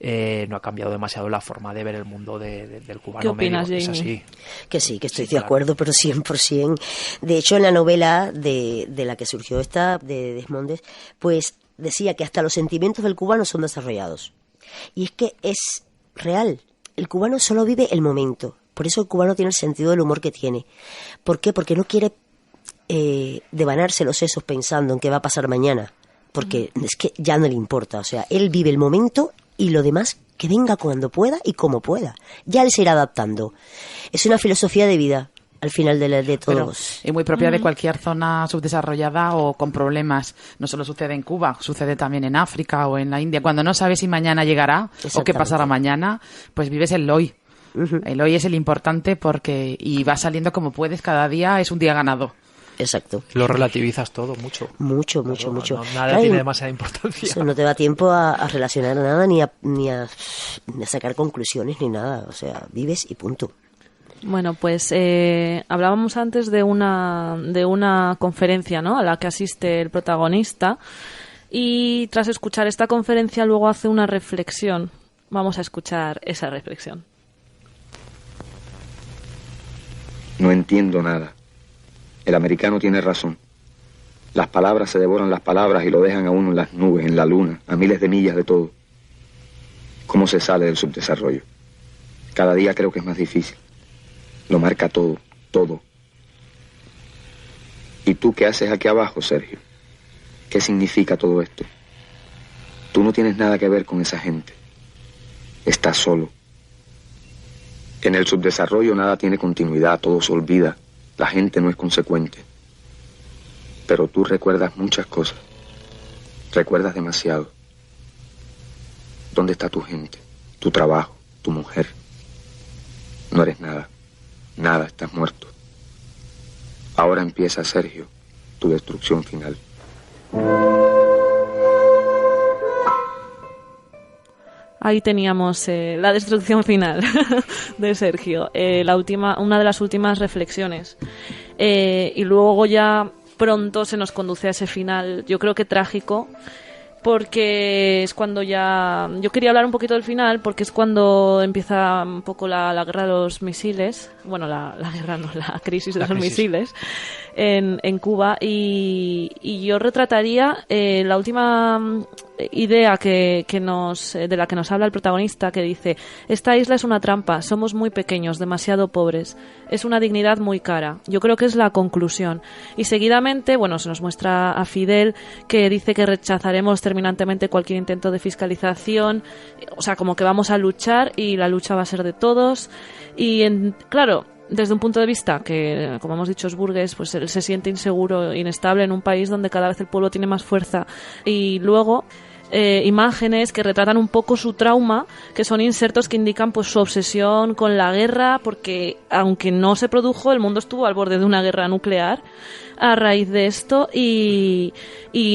la forma de ver el mundo del cubano. ¿Qué opinas, medio. Jamie? Es así. Que sí, que estoy de acuerdo, pero 100%. De hecho, en la novela de la que surgió esta, de Desmondes, pues decía que hasta los sentimientos del cubano son desarrollados. Y es que es real. El cubano solo vive el momento. Por eso el cubano tiene el sentido del humor que tiene. ¿Por qué? Porque no quiere devanarse los sesos pensando en qué va a pasar mañana. Porque es que ya no le importa. O sea, él vive el momento y lo demás que venga cuando pueda y como pueda. Ya él se irá adaptando. Es una filosofía de vida. Al final de todos. Y muy propia de cualquier zona subdesarrollada o con problemas. No solo sucede en Cuba, sucede también en África o en la India. Cuando no sabes si mañana llegará o qué pasará mañana, pues vives el hoy. El hoy es el importante y vas saliendo como puedes, cada día es un día ganado. Exacto. Lo relativizas todo mucho. Mucho. Nada tiene demasiada importancia. Eso no te da tiempo a relacionar nada, ni a sacar conclusiones, ni nada. O sea, vives y punto. Bueno, pues hablábamos antes de una conferencia, ¿no?, a la que asiste el protagonista, y tras escuchar esta conferencia luego hace una reflexión. Vamos a escuchar esa reflexión. No entiendo nada. El americano tiene razón. Las palabras se devoran las palabras y lo dejan a uno en las nubes, en la luna, a miles de millas de todo. ¿Cómo se sale del subdesarrollo? Cada día creo que es más difícil. Lo marca todo, todo. ¿Y tú qué haces aquí abajo, Sergio? ¿Qué significa todo esto? Tú no tienes nada que ver con esa gente. Estás solo. En el subdesarrollo nada tiene continuidad, todo se olvida. La gente no es consecuente. Pero tú recuerdas muchas cosas. Recuerdas demasiado. ¿Dónde está tu gente? Tu trabajo, tu mujer. No eres nada. Nada, estás muerto. Ahora empieza, Sergio, tu destrucción final. Ahí teníamos la destrucción final de Sergio, una de las últimas reflexiones. Y luego ya pronto se nos conduce a ese final, yo creo que trágico, porque es cuando ya... Yo quería hablar un poquito del final, porque es cuando empieza un poco la guerra de los misiles, bueno, la guerra no, la crisis de los misiles en Cuba, y yo retrataría la última idea de la que nos habla el protagonista, que dice: esta isla es una trampa, somos muy pequeños, demasiado pobres, es una dignidad muy cara. Yo creo que es la conclusión. Y seguidamente, bueno, se nos muestra a Fidel, que dice que rechazaremos terminantemente cualquier intento de fiscalización, o sea, como que vamos a luchar y la lucha va a ser de todos. Y claro, desde un punto de vista que, como hemos dicho, es burgués, pues él se siente inseguro, inestable en un país donde cada vez el pueblo tiene más fuerza. Y luego imágenes que retratan un poco su trauma, que son insertos que indican pues su obsesión con la guerra, porque aunque no se produjo, el mundo estuvo al borde de una guerra nuclear a raíz de esto, y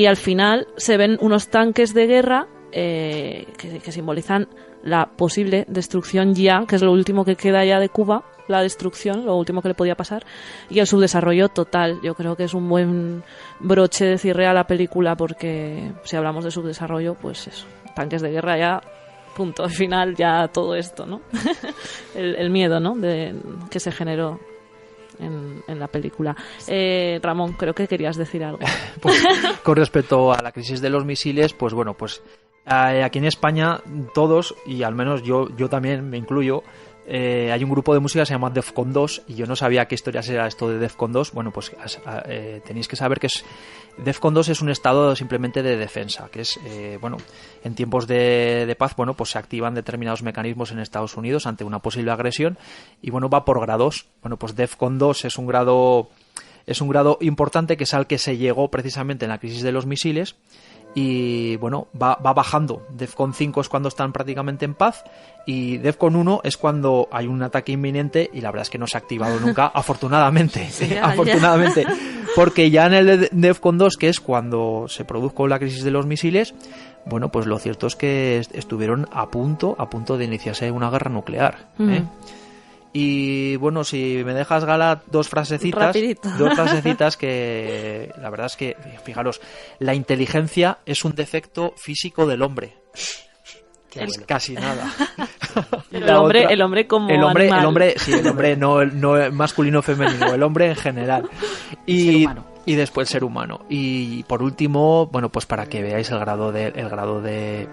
al final se ven unos tanques de guerra que simbolizan la posible destrucción ya, que es lo último que queda ya de Cuba, la destrucción, lo último que le podía pasar, y el subdesarrollo total. Yo creo que es un buen broche de cierre a la película, porque si hablamos de subdesarrollo, pues eso, tanques de guerra ya, punto final, ya todo esto, ¿no? el miedo, ¿no? Que se generó en la película. Ramón, creo que querías decir algo. Pues, con respecto a la crisis de los misiles, pues bueno, pues aquí en España todos, y al menos yo también me incluyo, hay un grupo de música que se llama Defcon 2 y yo no sabía qué historias era esto de Defcon 2. Bueno, pues tenéis que saber que Defcon 2 es un estado simplemente de defensa, que es, bueno, en tiempos de paz, bueno, pues se activan determinados mecanismos en Estados Unidos ante una posible agresión y bueno, va por grados. Bueno, pues Defcon 2 es un grado importante, que es al que se llegó precisamente en la crisis de los misiles. Y bueno, va bajando. Defcon 5 es cuando están prácticamente en paz y Defcon 1 es cuando hay un ataque inminente y la verdad es que no se ha activado nunca, afortunadamente. Sí, afortunadamente. Porque ya en el Defcon 2, que es cuando se produjo la crisis de los misiles, bueno, pues lo cierto es que estuvieron a punto de iniciarse una guerra nuclear. Y bueno, si me dejas, Gala, dos frasecitas que la verdad es que, fijaros, la inteligencia es un defecto físico del hombre. Es casi nada. El hombre como animal. El hombre no masculino o femenino, el hombre en general. Y después el ser humano. Y por último, bueno, pues para que veáis el grado de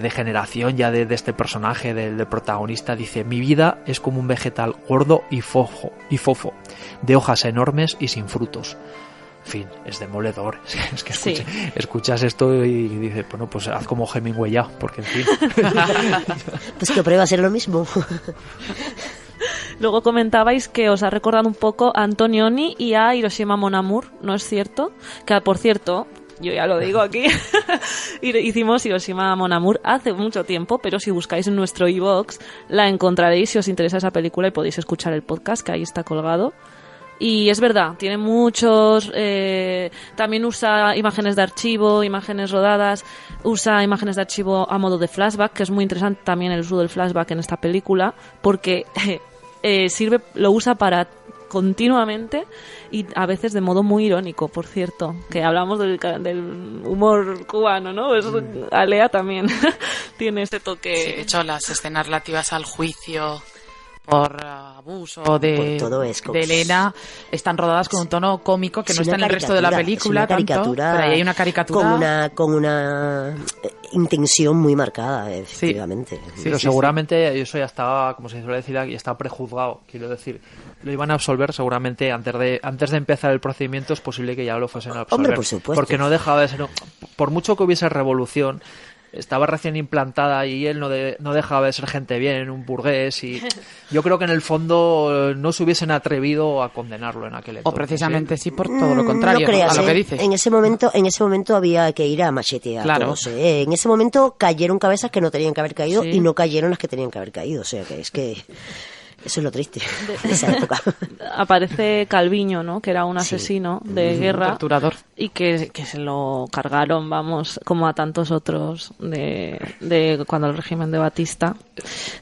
degeneración ya de este personaje, del protagonista, dice: mi vida es como un vegetal gordo y fofo, de hojas enormes y sin frutos. En fin, es demoledor. Es que escuchas esto y dices, bueno, pues haz como Hemingway ya, porque en fin. Pues que prueba a ser lo mismo. Luego comentabais que os ha recordado un poco a Antonioni y a Hiroshima Mon Amour, ¿no es cierto? Que, por cierto, yo ya lo digo aquí, hicimos Hiroshima Mon Amour hace mucho tiempo, pero si buscáis en nuestro iVoox la encontraréis si os interesa esa película y podéis escuchar el podcast, que ahí está colgado. Y es verdad, tiene muchos... también usa imágenes de archivo, imágenes rodadas, usa imágenes de archivo a modo de flashback, que es muy interesante también el uso del flashback en esta película, porque lo usa para continuamente y a veces de modo muy irónico, por cierto, que hablamos del humor cubano, ¿no? Pues Alea también tiene este toque. Sí, de hecho, las escenas relativas al juicio por abuso de Elena están rodadas con un tono cómico que no está en el resto de la película tanto, pero ahí hay una caricatura con una intención muy marcada, efectivamente. Sí, pero seguramente eso ya estaba, como se suele decir, ya está prejuzgado, quiero decir, lo iban a absolver seguramente antes de empezar el procedimiento. Es posible que ya lo fuesen a absolver. Hombre, por supuesto. Porque no dejaba de ser, por mucho que hubiese revolución, estaba recién implantada y él no dejaba de ser gente bien, un burgués, y yo creo que en el fondo no se hubiesen atrevido a condenarlo en aquel entonces. O precisamente sí, por todo lo contrario, no creas, a lo que dices. En ese momento había que ir a machetear. Claro. Todos, En ese momento cayeron cabezas que no tenían que haber caído y no cayeron las que tenían que haber caído. O sea, que es que eso es lo triste de esa época. Aparece Calviño, ¿no? Que era un asesino de guerra. Torturador. Y que se lo cargaron, vamos, como a tantos otros de cuando el régimen de Batista.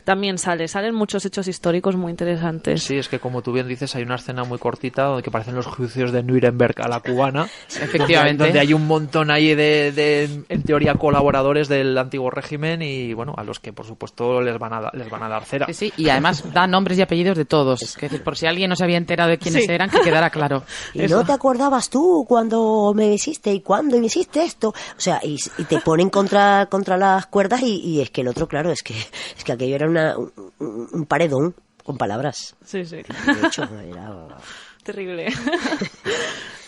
También salen muchos hechos históricos muy interesantes. Sí, es que como tú bien dices, hay una escena muy cortita donde que parecen los juicios de Nuremberg a la cubana. Efectivamente. Donde hay un montón ahí de en teoría, colaboradores del antiguo régimen y, bueno, a los que, por supuesto, les van a dar cera. Sí, y además da nombres y apellidos de todos. Es decir, por si alguien no se había enterado de quiénes eran, que quedara claro. Y no te acordabas tú cuando me hiciste y cuándo me hiciste esto. O sea, y te ponen contra las cuerdas y es que el otro, claro, es que aquello era un paredón con palabras. Sí. De hecho, era... Terrible.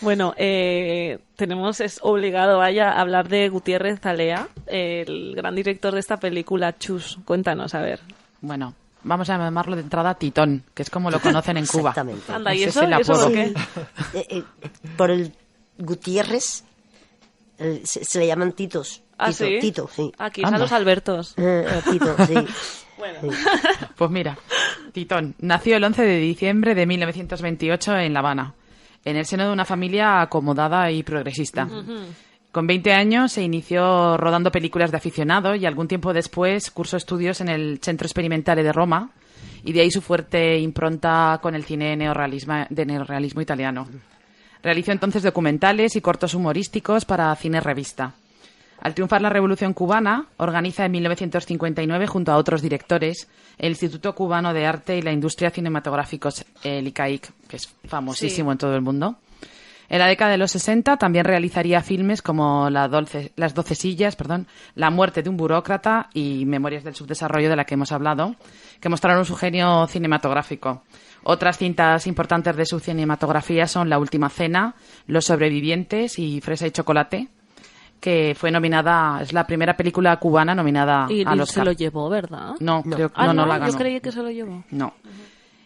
Bueno, es obligado a hablar de Gutiérrez Alea, el gran director de esta película, Chus. Cuéntanos, a ver. Bueno, vamos a llamarlo de entrada Titón, que es como lo conocen en Cuba. Exactamente. Anda, ¿y eso por qué? Por el Gutiérrez se le llaman Titos. ¿Ah, sí? Tito, sí. Aquí están los Albertos. Tito, sí. Bueno. Sí. Pues mira, Titón nació el 11 de diciembre de 1928 en La Habana, en el seno de una familia acomodada y progresista. Con 20 años se inició rodando películas de aficionado y algún tiempo después cursó estudios en el Centro Experimentale de Roma y de ahí su fuerte impronta con el cine neorrealismo italiano. Realizó entonces documentales y cortos humorísticos para Cine Revista. Al triunfar la Revolución Cubana, organiza en 1959, junto a otros directores, el Instituto Cubano de Arte y la Industria Cinematográficos, el ICAIC, que es famosísimo en todo el mundo. En la década de los 60 también realizaría filmes como Las 12 sillas, La muerte de un burócrata y Memorias del subdesarrollo, de la que hemos hablado, que mostraron su genio cinematográfico. Otras cintas importantes de su cinematografía son La última cena, Los sobrevivientes y Fresa y chocolate, que fue nominada, es la primera película cubana nominada al Oscar. Y se lo llevó, ¿verdad? No, creo que no la ganó. Yo creí que se lo llevó. No.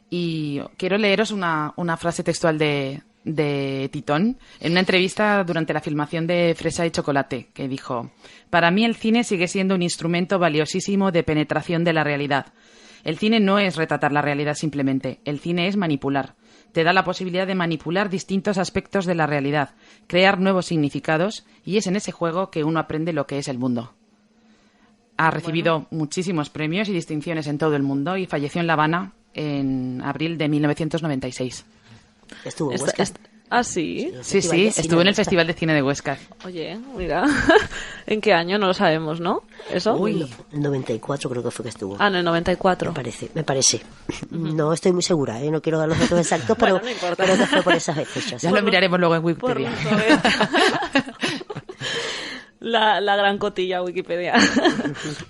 Y quiero leeros una frase textual de Titón en una entrevista durante la filmación de Fresa y chocolate, que dijo: «Para mí el cine sigue siendo un instrumento valiosísimo de penetración de la realidad. El cine no es retratar la realidad simplemente, el cine es manipular. Te da la posibilidad de manipular distintos aspectos de la realidad, crear nuevos significados, y es en ese juego que uno aprende lo que es el mundo». Ha recibido muchísimos premios y distinciones en todo el mundo y falleció en La Habana en abril de 1996. Estuvo en Huesca. ¿Ah, sí? Sí, estuvo en el Festival de Cine de Huesca. Oye, mira, ¿en qué año? No lo sabemos, ¿no? ¿Eso? Uy, el 94 creo que fue que estuvo. Ah, en el 94. Me parece. No estoy muy segura, no quiero dar los datos exactos, pero, bueno, no importa. Pero que fue por esas fechas. Ya lo miraremos luego en Wikipedia. La gran cotilla Wikipedia.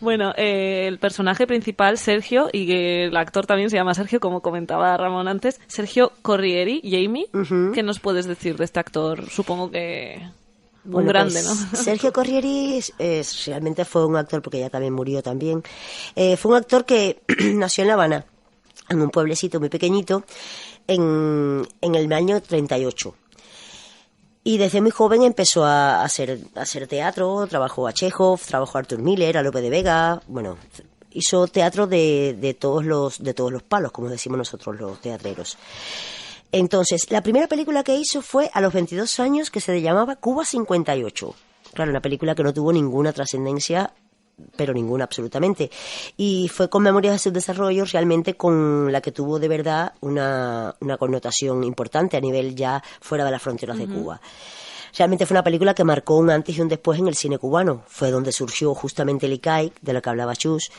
Bueno, el personaje principal, Sergio, y el actor también se llama Sergio, como comentaba Ramón antes, Sergio Corrieri, Jamie. ¿Qué nos puedes decir de este actor? Supongo que un grande, pues, ¿no? Sergio Corrieri realmente fue un actor, porque ya también murió también. Fue un actor que nació en La Habana, en un pueblecito muy pequeñito, en el año 38. Y desde muy joven empezó a hacer teatro, trabajó a Chekhov, trabajó a Arthur Miller, a Lope de Vega, bueno, hizo teatro de todos los palos, como decimos nosotros los teatreros. Entonces, la primera película que hizo fue a los 22 años, que se llamaba Cuba 58. Claro, una película que no tuvo ninguna trascendencia, pero ninguna absolutamente. Y fue con Memorias del Subdesarrollo realmente con la que tuvo de verdad una connotación importante a nivel ya fuera de las fronteras de Cuba. Realmente fue una película que marcó un antes y un después en el cine cubano. Fue donde surgió justamente el ICAIC, de lo que hablaba Chus.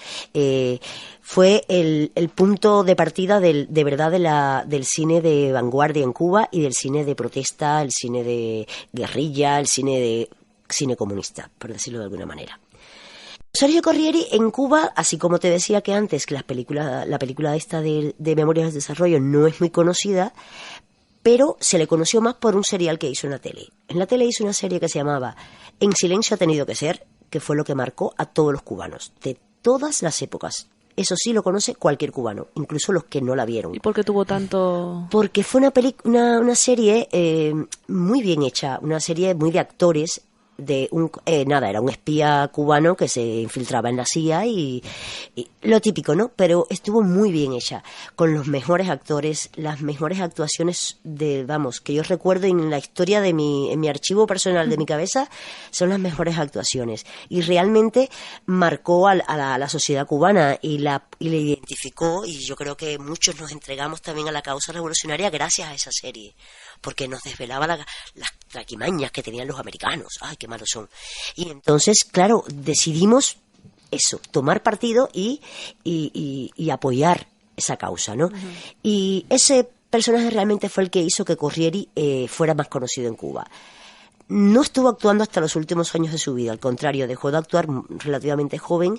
Fue el punto de partida de verdad del cine de vanguardia en Cuba y del cine de protesta, el cine de guerrilla, el cine comunista, por decirlo de alguna manera. Sergio Corrieri en Cuba, así como te decía que antes, que la película esta de Memorias del Desarrollo no es muy conocida, pero se le conoció más por un serial que hizo en la tele. En la tele hizo una serie que se llamaba En silencio ha tenido que ser, que fue lo que marcó a todos los cubanos, de todas las épocas. Eso sí lo conoce cualquier cubano, incluso los que no la vieron. ¿Y por qué tuvo tanto...? Porque fue una serie muy bien hecha, una serie muy de actores. Era un espía cubano que se infiltraba en la CIA y lo típico, ¿no? Pero estuvo muy bien hecha, con los mejores actores, las mejores actuaciones que yo recuerdo en la historia en mi archivo personal de mi cabeza, son las mejores actuaciones. Y realmente marcó a la sociedad cubana y le identificó, y yo creo que muchos nos entregamos también a la causa revolucionaria gracias a esa serie, porque nos desvelaba las traquimañas que tenían los americanos. ¡Ay, qué malos son! Y entonces, claro, decidimos eso, tomar partido y apoyar esa causa, ¿no? Y ese personaje realmente fue el que hizo que Corrieri fuera más conocido en Cuba. No estuvo actuando hasta los últimos años de su vida, al contrario, dejó de actuar relativamente joven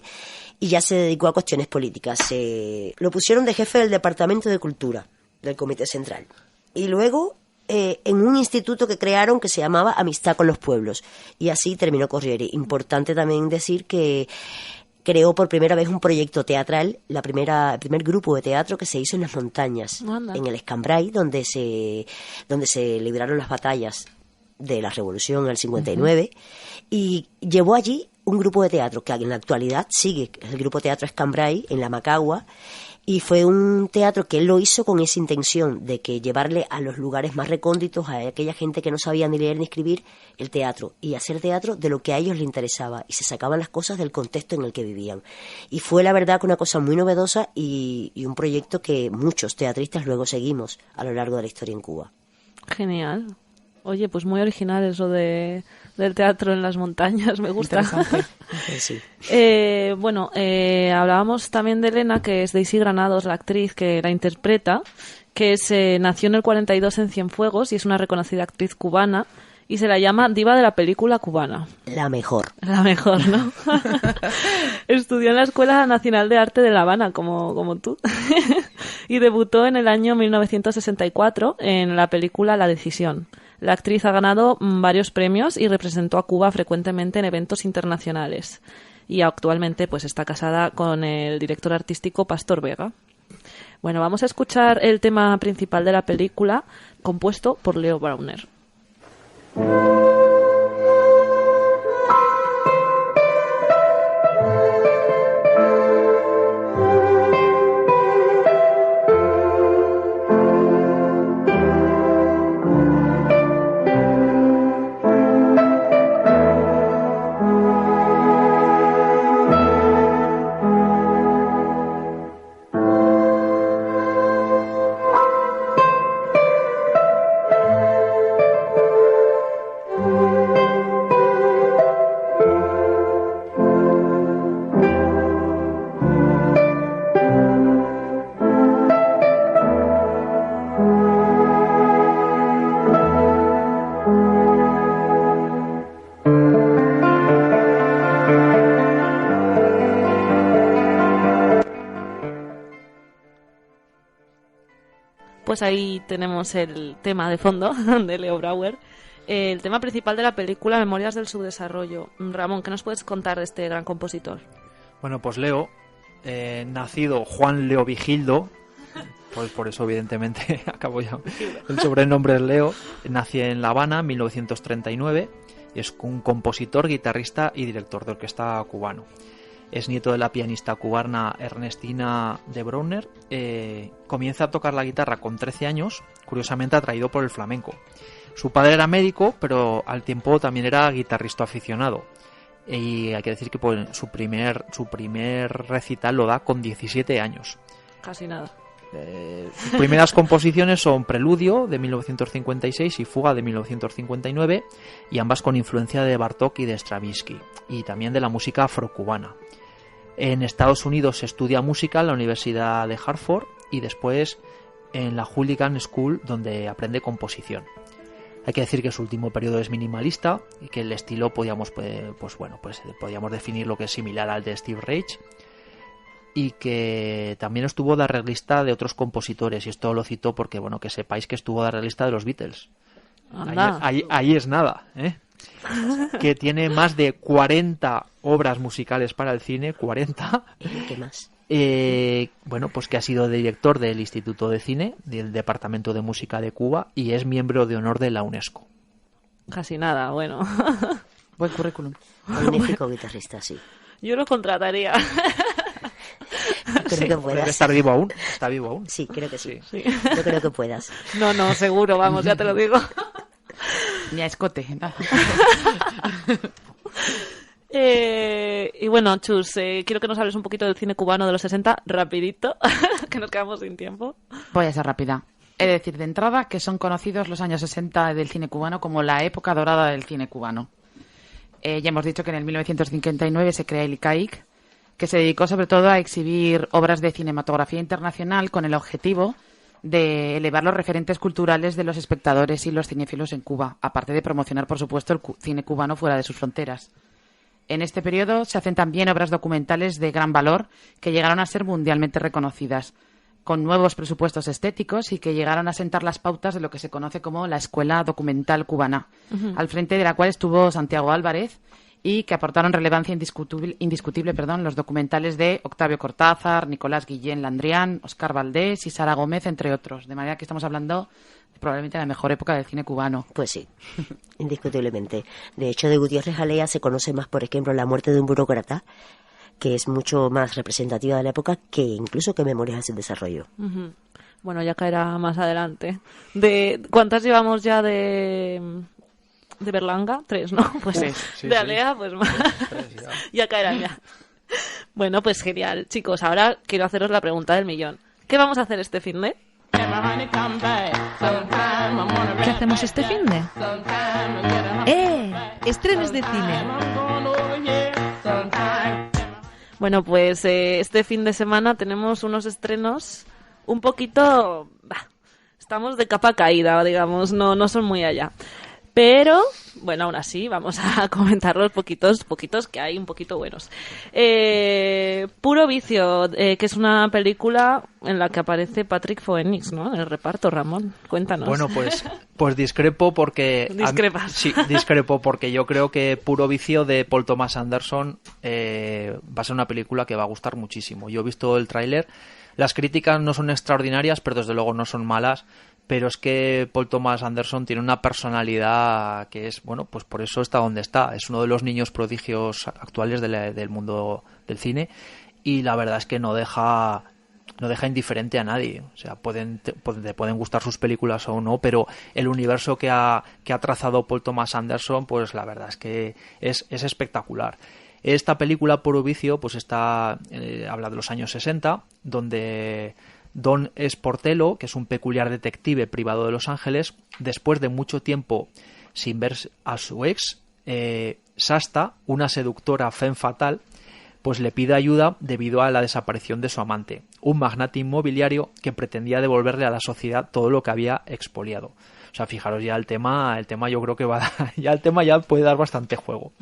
y ya se dedicó a cuestiones políticas. Lo pusieron de jefe del Departamento de Cultura del Comité Central. Y luego en un instituto que crearon que se llamaba Amistad con los Pueblos. Y así terminó Corrieri. Importante también decir que creó por primera vez un proyecto teatral, el primer grupo de teatro que se hizo en las montañas, en el Escambray, donde se libraron las batallas de la Revolución en el 59, y llevó allí un grupo de teatro que en la actualidad sigue, el Grupo Teatro Escambray, en la Macagua, Y fue un teatro que él lo hizo con esa intención de que llevarle a los lugares más recónditos, a aquella gente que no sabía ni leer ni escribir, el teatro, y hacer teatro de lo que a ellos les interesaba, y se sacaban las cosas del contexto en el que vivían. Y fue la verdad que una cosa muy novedosa y un proyecto que muchos teatristas luego seguimos a lo largo de la historia en Cuba. Genial. Oye, pues muy original eso del teatro en las montañas, me gusta. Sí. Hablábamos también de Elena, que es Daisy Granados, la actriz que la interpreta, que nació en el 42 en Cienfuegos y es una reconocida actriz cubana y se la llama diva de la película cubana. La mejor. La mejor, ¿no? Estudió en la Escuela Nacional de Arte de La Habana, como tú, y debutó en el año 1964 en la película La Decisión. La actriz ha ganado varios premios y representó a Cuba frecuentemente en eventos internacionales. Y actualmente pues está casada con el director artístico Pastor Vega. Bueno, vamos a escuchar el tema principal de la película, compuesto por Leo Brauner. Pues ahí tenemos el tema de fondo de Leo Brauer, el tema principal de la película Memorias del Subdesarrollo. Ramón, ¿qué nos puedes contar de este gran compositor? Bueno, pues Leo, nacido Juan Leo Vigildo, pues por eso evidentemente acabo ya, el sobrenombre es Leo, nació en La Habana en 1939, es un compositor, guitarrista y director de orquesta cubano. Es nieto de la pianista cubana Ernestina de Brauner. Comienza a tocar la guitarra con 13 años, curiosamente atraído por el flamenco. Su padre era médico, pero al tiempo también era guitarrista aficionado. Y hay que decir que pues, su primer recital lo da con 17 años. Casi nada. Sus primeras composiciones son Preludio, de 1956, y Fuga, de 1959, y ambas con influencia de Bartók y de Stravinsky, y también de la música afrocubana. En Estados Unidos estudia música en la Universidad de Hartford y después en la Hooligan School, donde aprende composición. Hay que decir que su último periodo es minimalista y que el estilo podíamos definir lo que es similar al de Steve Reich, y que también estuvo de arreglista de otros compositores, y esto lo cito porque bueno, que sepáis que estuvo de arreglista de los Beatles. Ahí es nada, ¿eh? Que tiene más de 40 obras musicales para el cine, 40. ¿Qué más? Bueno, pues que ha sido director del Instituto de Cine, del Departamento de Música de Cuba, y es miembro de honor de la UNESCO. Casi nada, bueno. Buen currículum. Magnífico guitarrista, sí. Yo lo contrataría. Creo que puedas. ¿Puede estar vivo aún? ¿Está vivo aún? Sí, creo que sí. Sí. Yo creo que puedas. No, seguro, vamos, ya te lo digo. Ni a escote. Y bueno, Chus, quiero que nos hables un poquito del cine cubano de los 60, rapidito, que nos quedamos sin tiempo. Voy a ser rápida. He de decir de entrada que son conocidos los años 60 del cine cubano como la época dorada del cine cubano. Ya hemos dicho que en el 1959 se crea el ICAIC, que se dedicó sobre todo a exhibir obras de cinematografía internacional con el objetivo de elevar los referentes culturales de los espectadores y los cinéfilos en Cuba, aparte de promocionar, por supuesto, el cine cubano fuera de sus fronteras. En este periodo se hacen también obras documentales de gran valor que llegaron a ser mundialmente reconocidas, con nuevos presupuestos estéticos y que llegaron a sentar las pautas de lo que se conoce como la Escuela Documental Cubana, al frente de la cual estuvo Santiago Álvarez, y que aportaron relevancia indiscutible los documentales de Octavio Cortázar, Nicolás Guillén Landrián, Oscar Valdés y Sara Gómez, entre otros. De manera que estamos hablando probablemente de la mejor época del cine cubano. Pues sí, indiscutiblemente. De hecho, de Gutiérrez Alea se conoce más, por ejemplo, La muerte de un burócrata, que es mucho más representativa de la época que incluso que Memorias del Desarrollo. Uh-huh. Bueno, ya caerá más adelante. ¿Cuántas llevamos ya de Berlanga? 3, ¿no? Pues sí, de Alea, pues más. 3 ya caerán ya. Bueno, pues genial. Chicos, ahora quiero haceros la pregunta del millón. ¿Qué vamos a hacer este finde? ¿Qué hacemos este finde? Estrenos de cine. Bueno, pues este fin de semana tenemos unos estrenos un poquito... estamos de capa caída, digamos, no son muy allá. Pero, bueno, aún así, vamos a comentar los poquitos que hay un poquito buenos. Puro Vicio, que es una película en la que aparece Patrick Phoenix, ¿no? En el reparto, Ramón, cuéntanos. Bueno, pues discrepo porque... Discrepas. Sí, discrepo porque yo creo que Puro Vicio de Paul Thomas Anderson va a ser una película que va a gustar muchísimo. Yo he visto el tráiler, las críticas no son extraordinarias, pero desde luego no son malas. Pero es que Paul Thomas Anderson tiene una personalidad que es, bueno, pues por eso está donde está. Es uno de los niños prodigios actuales del mundo del cine y la verdad es que no deja indiferente a nadie. O sea, te pueden gustar sus películas o no, pero el universo que ha trazado Paul Thomas Anderson, pues la verdad es que es espectacular. Esta película, Puro Vicio, pues habla de los años 60, donde Don Sportello, que es un peculiar detective privado de Los Ángeles, después de mucho tiempo sin ver a su ex, Shasta, una seductora femme fatal, pues le pide ayuda debido a la desaparición de su amante, un magnate inmobiliario que pretendía devolverle a la sociedad todo lo que había expoliado. O sea, fijaros ya el tema yo creo que ya puede dar bastante juego.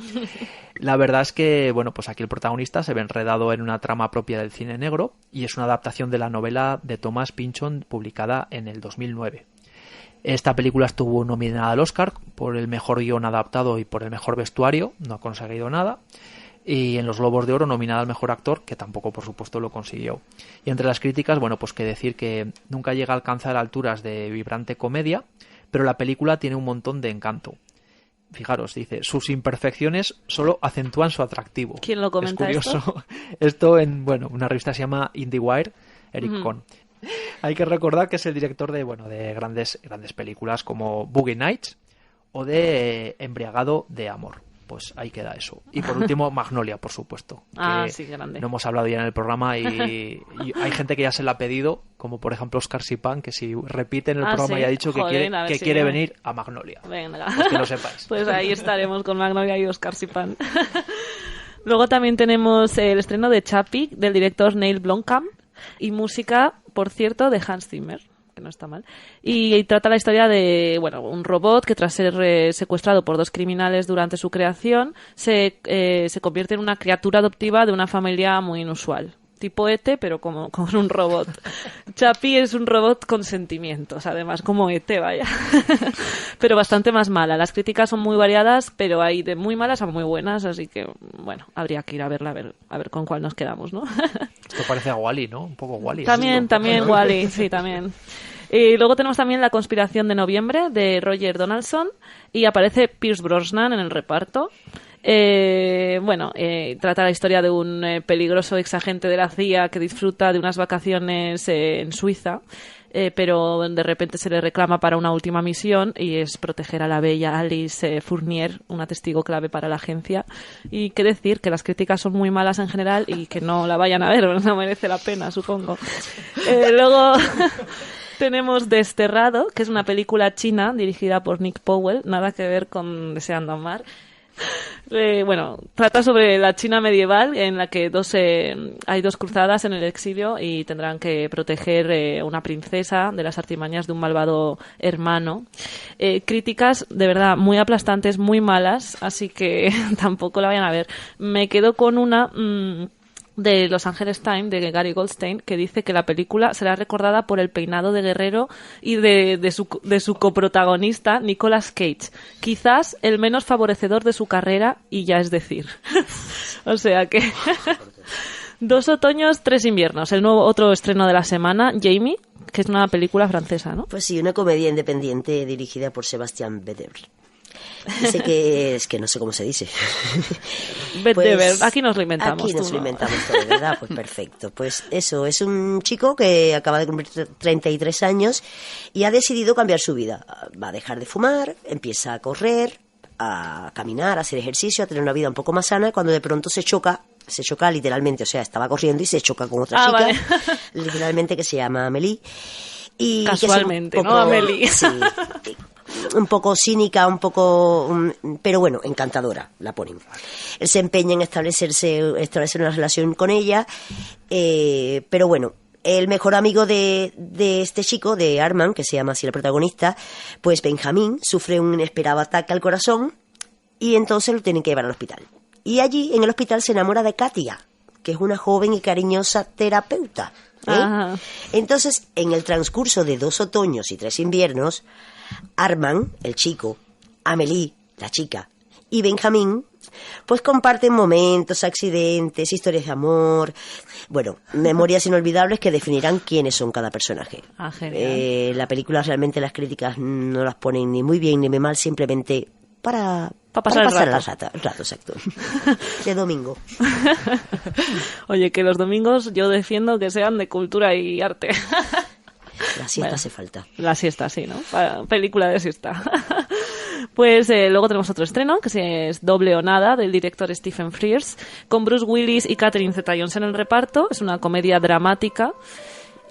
La verdad es que, bueno, pues aquí el protagonista se ve enredado en una trama propia del cine negro y es una adaptación de la novela de Thomas Pynchon publicada en el 2009. Esta película estuvo nominada al Oscar por el mejor guión adaptado y por el mejor vestuario, no ha conseguido nada. Y en los Globos de Oro nominada al mejor actor, que tampoco por supuesto lo consiguió. Y entre las críticas, bueno, pues que decir que nunca llega a alcanzar alturas de vibrante comedia, pero la película tiene un montón de encanto. Fijaros, dice, sus imperfecciones solo acentúan su atractivo. ¿Quién lo comenta? Es curioso. Esto en, una revista se llama IndieWire, Eric Kohn. Hay que recordar que es el director de grandes películas como Boogie Nights o de Embriagado de Amor. Pues ahí queda eso. Y por último, Magnolia, por supuesto. Sí, grande. No hemos hablado ya en el programa y hay gente que ya se la ha pedido, como por ejemplo Oscar Sipan, que si repite en el programa ¿sí? ya ha dicho que quiere venir a Magnolia. Venga. Pues que lo sepáis. Pues ahí estaremos con Magnolia y Oscar Sipan. Luego también tenemos el estreno de Chappie, del director Neil Blomkamp, y música, por cierto, de Hans Zimmer. No está mal, y trata la historia de un robot que tras ser secuestrado por 2 criminales durante su creación se convierte en una criatura adoptiva de una familia muy inusual, tipo E.T., pero como con un robot. Chappie es un robot con sentimientos, además, como E.T., vaya. Pero bastante más mala. Las críticas son muy variadas, pero hay de muy malas a muy buenas, así que, bueno, habría que ir a verla, a ver con cuál nos quedamos, ¿no? Esto parece a Wall-E, ¿no? Un poco Wall-E. También Wall-E, sí, también. Y luego tenemos también La conspiración de noviembre, de Roger Donaldson, y aparece Pierce Brosnan en el reparto. Trata la historia de un peligroso exagente de la CIA que disfruta de unas vacaciones en Suiza, pero de repente se le reclama para una última misión y es proteger a la bella Alice Fournier, una testigo clave para la agencia. Y qué decir, que las críticas son muy malas en general y que no la vayan a ver, no merece la pena, supongo. Luego tenemos Desterrado, que es una película china dirigida por Nick Powell, nada que ver con Deseando Amar. Trata sobre la China medieval, en la que hay 2 cruzadas en el exilio y tendrán que proteger una princesa de las artimañas de un malvado hermano. Críticas de verdad muy aplastantes, muy malas, así que tampoco la vayan a ver. Me quedo con una de Los Angeles Times, de Gary Goldstein, que dice que la película será recordada por el peinado de guerrero y de su coprotagonista, Nicolas Cage. Quizás el menos favorecedor de su carrera, y ya es decir. O sea que 2 otoños, 3 inviernos. El nuevo otro estreno de la semana, Jamie, que es una película francesa, ¿no? Pues sí, una comedia independiente dirigida por Sébastien Vedder. Dice que es que no sé cómo se dice. Pues, aquí nos lo inventamos. Aquí nos lo inventamos todo, ¿verdad? Pues perfecto. Pues eso, es un chico que acaba de cumplir 33 años y ha decidido cambiar su vida. Va a dejar de fumar, empieza a correr, a caminar, a hacer ejercicio, a tener una vida un poco más sana, cuando de pronto se choca literalmente, o sea, estaba corriendo y se choca con otra chica, vale. literalmente, que se llama Amélie. Y casualmente, que es un poco, ¿no, Amélie? Sí, un poco cínica, pero bueno, encantadora, la ponen. Él se empeña en establecer una relación con ella, pero bueno, el mejor amigo de este chico, de Armand, que se llama así el protagonista, pues Benjamín, sufre un inesperado ataque al corazón y entonces lo tienen que llevar al hospital. Y allí, en el hospital, se enamora de Katia, que es una joven y cariñosa terapeuta. Ajá. Entonces, en el transcurso de 2 otoños y 3 inviernos, Armand, el chico, Amélie, la chica, y Benjamín, pues comparten momentos, accidentes, historias de amor, bueno, memorias inolvidables que definirán quiénes son cada personaje. Genial. La película, realmente, las críticas no las ponen ni muy bien ni muy mal, simplemente para pasar el rato, exacto. De domingo. Oye, que los domingos yo defiendo que sean de cultura y arte. La siesta hace falta. La siesta, sí, ¿no? Película de siesta. Pues luego tenemos otro estreno, que es Doble o Nada, del director Stephen Frears, con Bruce Willis y Catherine Zeta-Jones en el reparto. Es una comedia dramática.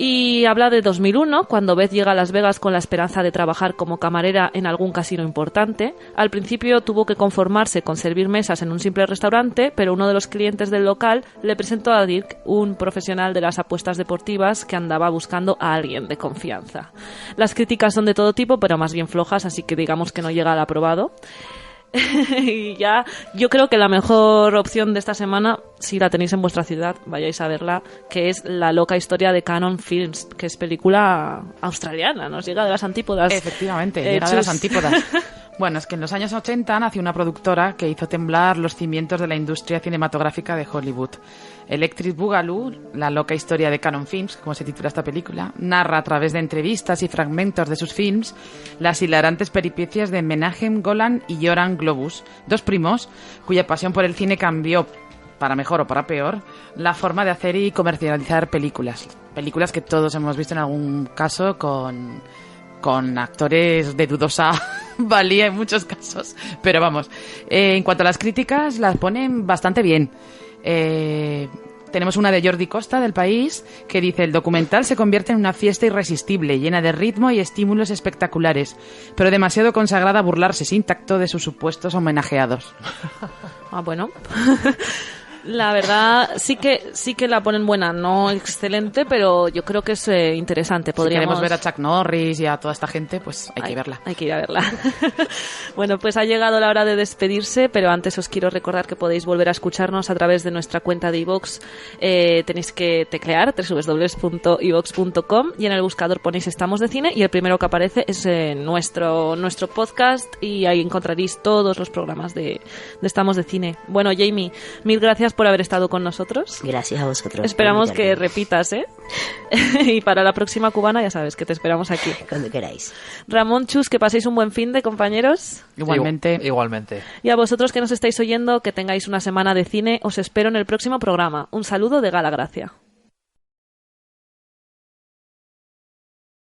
Y habla de 2001, cuando Beth llega a Las Vegas con la esperanza de trabajar como camarera en algún casino importante. Al principio tuvo que conformarse con servir mesas en un simple restaurante, pero uno de los clientes del local le presentó a Dirk, un profesional de las apuestas deportivas que andaba buscando a alguien de confianza. Las críticas son de todo tipo, pero más bien flojas, así que digamos que no llega al aprobado. Y ya, yo creo que la mejor opción de esta semana, si la tenéis en vuestra ciudad, vayáis a verla, que es La loca historia de Canon Films, que es película australiana, nos llega de las antípodas. Efectivamente, llega de las antípodas. Bueno, es que en los años 80 nació una productora que hizo temblar los cimientos de la industria cinematográfica de Hollywood. Electric Boogaloo, la loca historia de Canon Films, como se titula esta película, narra a través de entrevistas y fragmentos de sus films las hilarantes peripecias de Menahem Golan y Yoram Globus, 2 primos cuya pasión por el cine cambió, para mejor o para peor, la forma de hacer y comercializar películas. Películas que todos hemos visto en algún caso con actores de dudosa valía en muchos casos. Pero vamos, en cuanto a las críticas, las ponen bastante bien. Tenemos una de Jordi Costa, del País, que dice: el documental se convierte en una fiesta irresistible, llena de ritmo y estímulos espectaculares, pero demasiado consagrada a burlarse sin tacto de sus supuestos homenajeados. Bueno. La verdad, sí que la ponen buena, no excelente, pero yo creo que es interesante. Si queremos ver a Chuck Norris y a toda esta gente, pues hay que verla. Hay que ir a verla. Bueno, pues ha llegado la hora de despedirse, pero antes os quiero recordar que podéis volver a escucharnos a través de nuestra cuenta de iVoox. Tenéis que teclear www.ivox.com y en el buscador ponéis Estamos de Cine y el primero que aparece es nuestro podcast, y ahí encontraréis todos los programas de Estamos de Cine. Bueno, Jamie, mil gracias por haber estado con nosotros. Gracias a vosotros. Esperamos que repitas, y para la próxima cubana ya sabes que te esperamos aquí. Cuando queráis. Ramón, Chus, que paséis un buen fin de, compañeros. Igualmente. Igualmente. Y a vosotros que nos estáis oyendo, que tengáis una semana de cine. Os espero en el próximo programa. Un saludo de Gala Gracia.